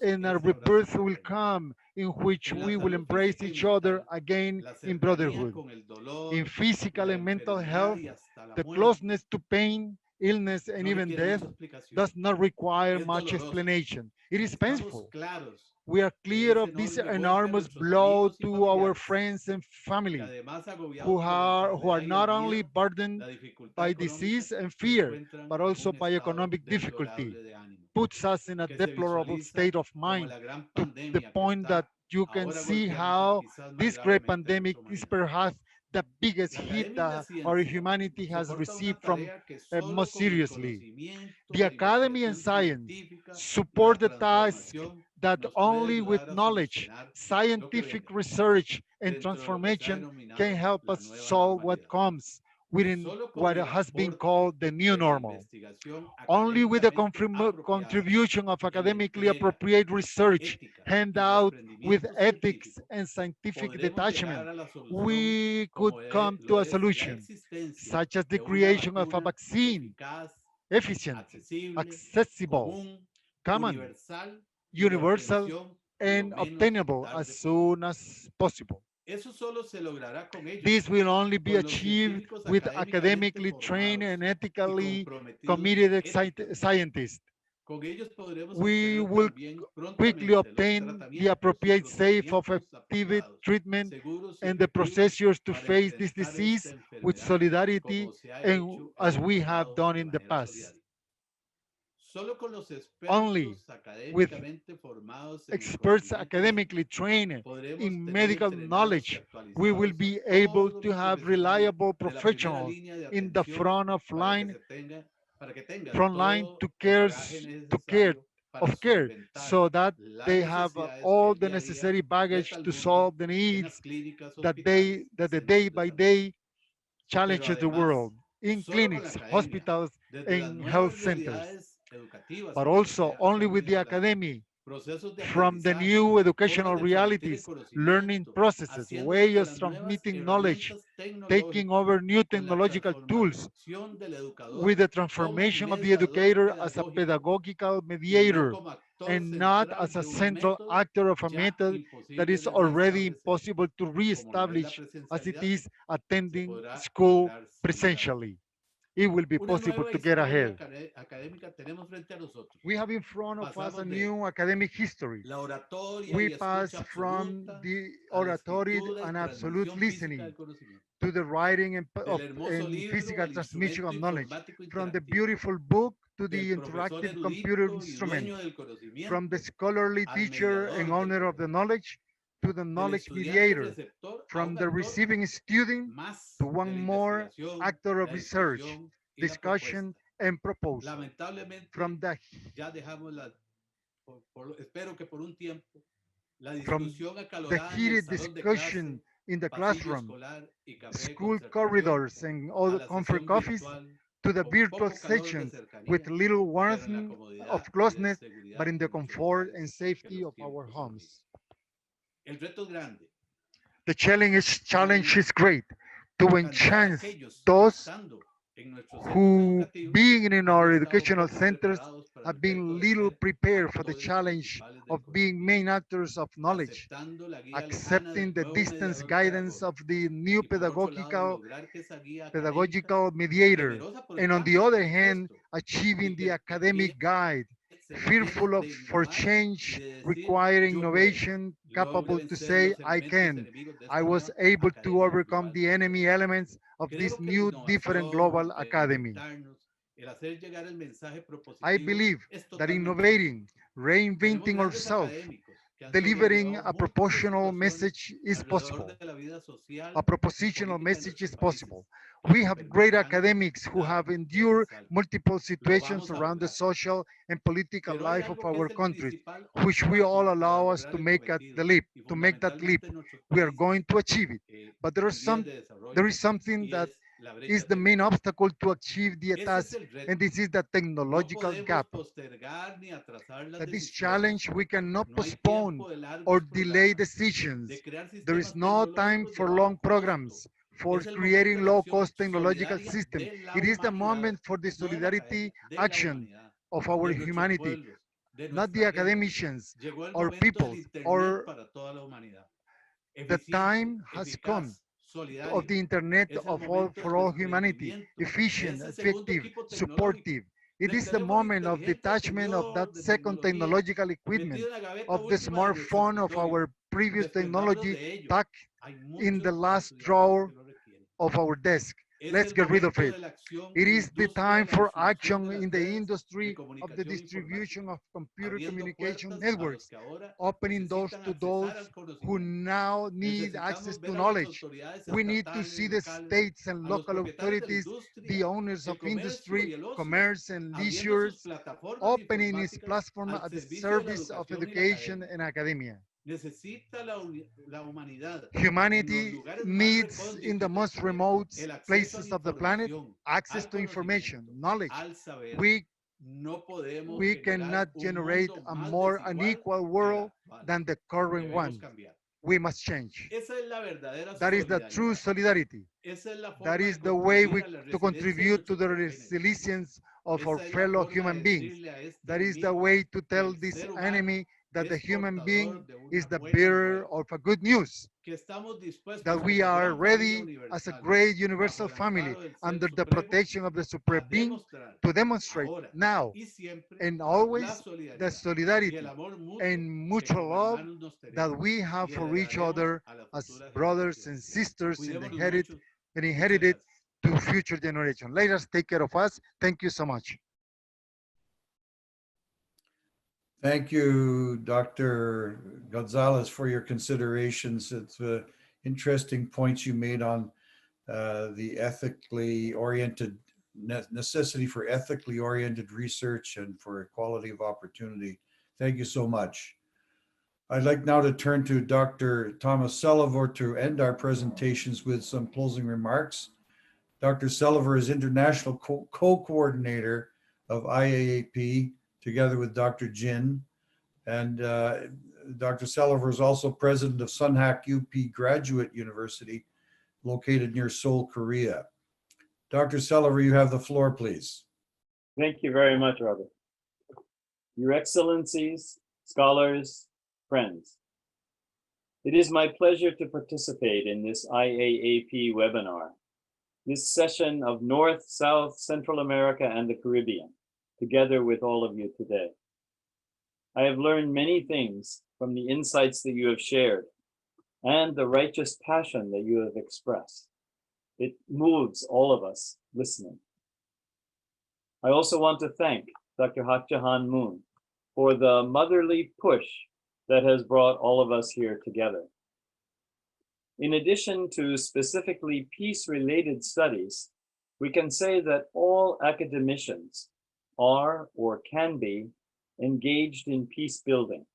and a rebirth will come in which we will embrace each other again in brotherhood. In physical and mental health, the closeness to pain, illness, and even death does not require much explanation. It is painful. We are clear of this enormous blow to our friends and family who are not only burdened by disease and fear, but also by economic difficulty. Puts us in a deplorable state of mind to the point that you can see how this great pandemic is perhaps the biggest hit that our humanity has received from most seriously. The academy and science support the task that only with knowledge, scientific research, and transformation can help us solve what comes within what has been called the new normal. Only with the contribution of academically appropriate research, hand out with ethics and scientific detachment, we could come to a solution, such as the creation of a vaccine, efficient, accessible, common, universal, and obtainable as soon as possible. This will only be achieved with academically trained and ethically committed scientists. We will quickly obtain the appropriate, safe, effective treatment and the procedures to face this disease with solidarity and as we have done in the past. Only with experts academically trained in medical knowledge, we will be able to have reliable professionals in the front line to care, so that they have all the necessary baggage to solve the needs that the day by day challenges the world in clinics, hospitals, and health centers. But also only with the academy, from the new educational realities, learning processes, ways of transmitting knowledge, taking over new technological tools, with the transformation of the educator as a pedagogical mediator, and not as a central actor of a method that is already impossible to reestablish as it is attending school presentially. It will be possible to get ahead. We have in front of us a new academic history. We pass from the oratory and absolute listening to the writing and physical transmission of knowledge, from the beautiful book to the interactive computer instrument, from the scholarly teacher and owner of the knowledge to the knowledge mediator, from the receiving student to one more actor of research, discussion, and proposal. From the heated discussion in the classroom, school corridors, and all comfort coffees, to the virtual sessions with little warmth of closeness, but in the comfort and safety of our homes. The challenge is great to enchant those who, being in our educational centers, have been little prepared for the challenge of being main actors of knowledge, accepting the distance guidance of the new pedagogical mediator, and on the other hand, achieving the academic guide, fearful for change, requiring innovation, capable to say, I can. I was able to overcome the enemy elements of this new, different global academy. I believe that innovating, reinventing ourselves, delivering a proportional message is possible. A propositional message is possible. We have great academics who have endured multiple situations around the social and political life of our countries, which we all allow us to make the leap, to make that leap. We are going to achieve it. But there is something that is the main obstacle to achieve the task, and this is the technological gap. That this challenge we cannot postpone or delay decisions. There is no time for long programs, for creating low-cost technological systems. It is the moment for the solidarity action of our humanity, not the academicians or people, or the time has come of the internet for all humanity, efficient, effective, supportive. It is the moment of detachment of that second technological equipment, of the smartphone of our previous technology tucked in the last drawer of our desk. Let's get rid of it. It is the time for action in the industry of the distribution of computer communication networks, opening doors to those who now need access to knowledge. We need to see the states and local authorities, the owners of industry, commerce, and leisure, opening its platform at the service of education and academia. Humanity needs, in the most remote places of the planet, access to information, knowledge. We cannot generate a more unequal world than the current one. We must change. That is the true solidarity. That is the way to contribute to the resilience of our fellow human beings. That is the way to tell this enemy that the human being is the bearer of a good news, that we are ready as a great universal family under the protection of the Supreme Being to demonstrate now and always the solidarity and mutual love that we have for each other as brothers and sisters inherited to future generations. Let us take care of us. Thank you so much. Thank you, Dr. Gonzalez, for your considerations. It's interesting points you made on the ethically oriented necessity for ethically oriented research and for equality of opportunity. Thank you so much. I'd like now to turn to Dr. Thomas Sullivan to end our presentations with some closing remarks. Dr. Sullivan is International Co-Coordinator of IAAP, together with Dr. Jin. And Dr. Sullivan is also president of Sunhak UP Graduate University, located near Seoul, Korea. Dr. Sullivan, you have the floor, please. Thank you very much, Robert. Your Excellencies, scholars, friends. It is my pleasure to participate in this IAAP webinar, this session of North, South, Central America, and the Caribbean, together with all of you today. I have learned many things from the insights that you have shared and the righteous passion that you have expressed. It moves all of us listening. I also want to thank Dr. Hak Jahan Moon for the motherly push that has brought all of us here together. In addition to specifically peace-related studies, we can say that all academicians are or can be engaged in peace building,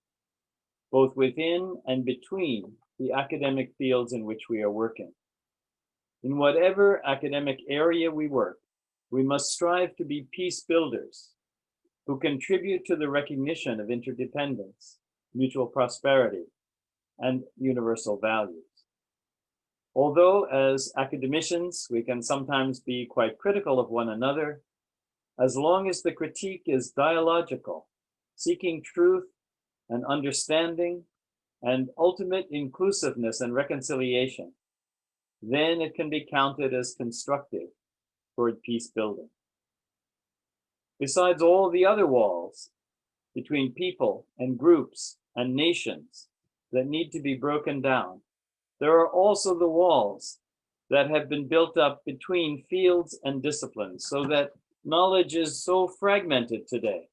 both within and between the academic fields in which we are working. In whatever academic area we work, we must strive to be peace builders who contribute to the recognition of interdependence, mutual prosperity, and universal values. Although as academicians, we can sometimes be quite critical of one another, as long as the critique is dialogical, seeking truth and understanding and ultimate inclusiveness and reconciliation, then it can be counted as constructive toward peace building. Besides all the other walls between people and groups and nations that need to be broken down, there are also the walls that have been built up between fields and disciplines so that knowledge is so fragmented today.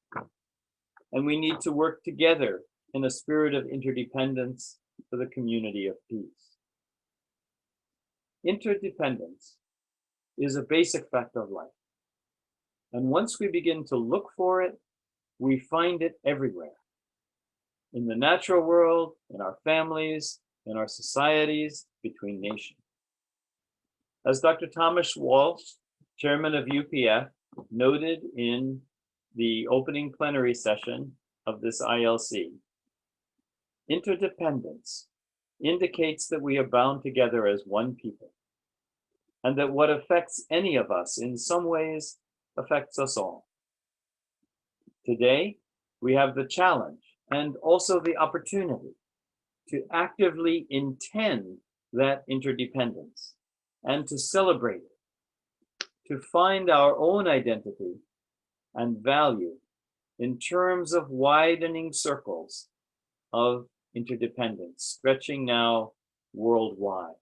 And we need to work together in a spirit of interdependence for the community of peace. Interdependence is a basic fact of life. And once we begin to look for it, we find it everywhere. In the natural world, in our families, in our societies, between nations. As Dr. Thomas Walsh, chairman of UPF, noted in the opening plenary session of this ILC, interdependence indicates that we are bound together as one people, and that what affects any of us in some ways affects us all. Today, we have the challenge and also the opportunity to actively intend that interdependence and to celebrate it, to find our own identity and value in terms of widening circles of interdependence, stretching now worldwide.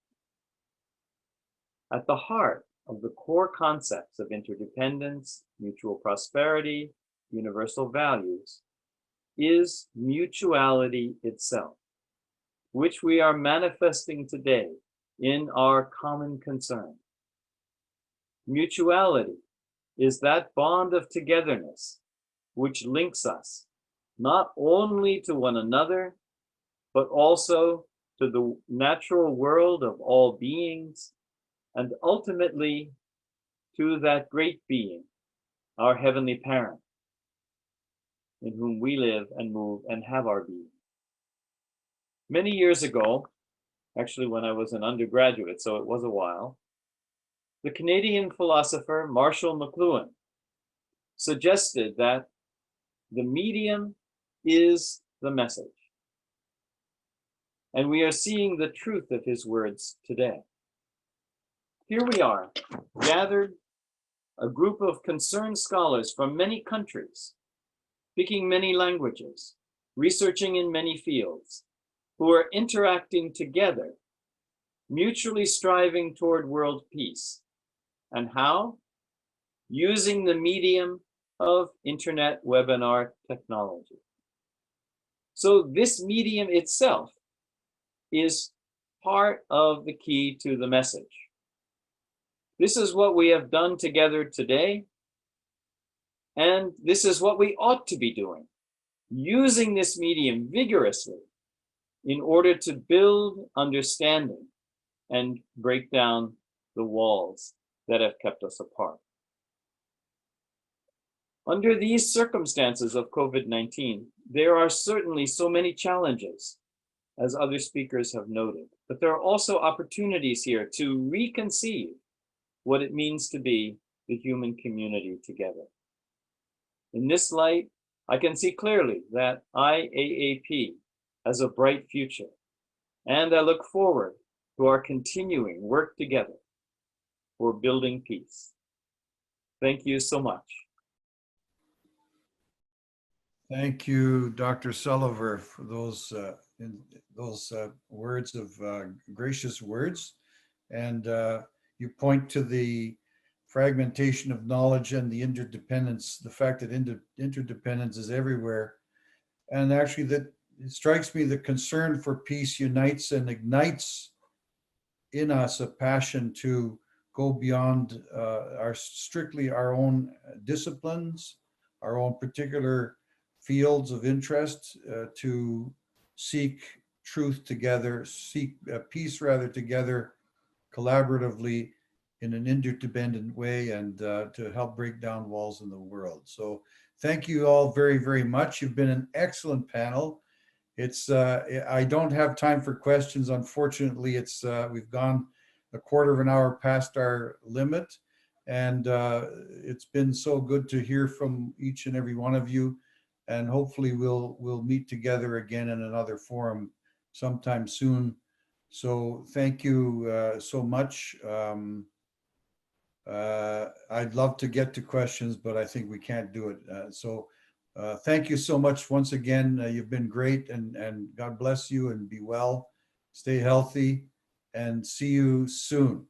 At the heart of the core concepts of interdependence, mutual prosperity, universal values, is mutuality itself, which we are manifesting today in our common concern. Mutuality is that bond of togetherness which links us not only to one another, but also to the natural world of all beings, and ultimately to that great being, our heavenly parent, in whom we live and move and have our being. Many years ago, actually when I was an undergraduate, so it was a while, the Canadian philosopher Marshall McLuhan suggested that the medium is the message. And we are seeing the truth of his words today. Here we are, gathered, a group of concerned scholars from many countries, speaking many languages, researching in many fields, who are interacting together, mutually striving toward world peace. And how? Using the medium of internet webinar technology. So this medium itself is part of the key to the message. This is what we have done together today, and this is what we ought to be doing, using this medium vigorously in order to build understanding and break down the walls that have kept us apart. Under these circumstances of COVID-19, there are certainly so many challenges, as other speakers have noted, but there are also opportunities here to reconceive what it means to be the human community together. In this light, I can see clearly that IAAP has a bright future, and I look forward to our continuing work together for building peace. Thank you so much. Thank you, Dr. Sullivan, for those words of gracious words. And you point to the fragmentation of knowledge and the interdependence, the fact that interdependence is everywhere. And actually that it strikes me the concern for peace unites and ignites in us a passion to go beyond strictly our own disciplines, our own particular fields of interest, to seek truth together, seek peace rather together, collaboratively in an interdependent way, and to help break down walls in the world. So thank you all very, very much. You've been an excellent panel. It's I don't have time for questions. Unfortunately, it's we've gone a quarter of an hour past our limit, and it's been so good to hear from each and every one of you. And hopefully we'll meet together again in another forum sometime soon. So thank you so much. I'd love to get to questions, but I think we can't do it. Thank you so much once again. You've been great, and God bless you, and be well, stay healthy, and see you soon.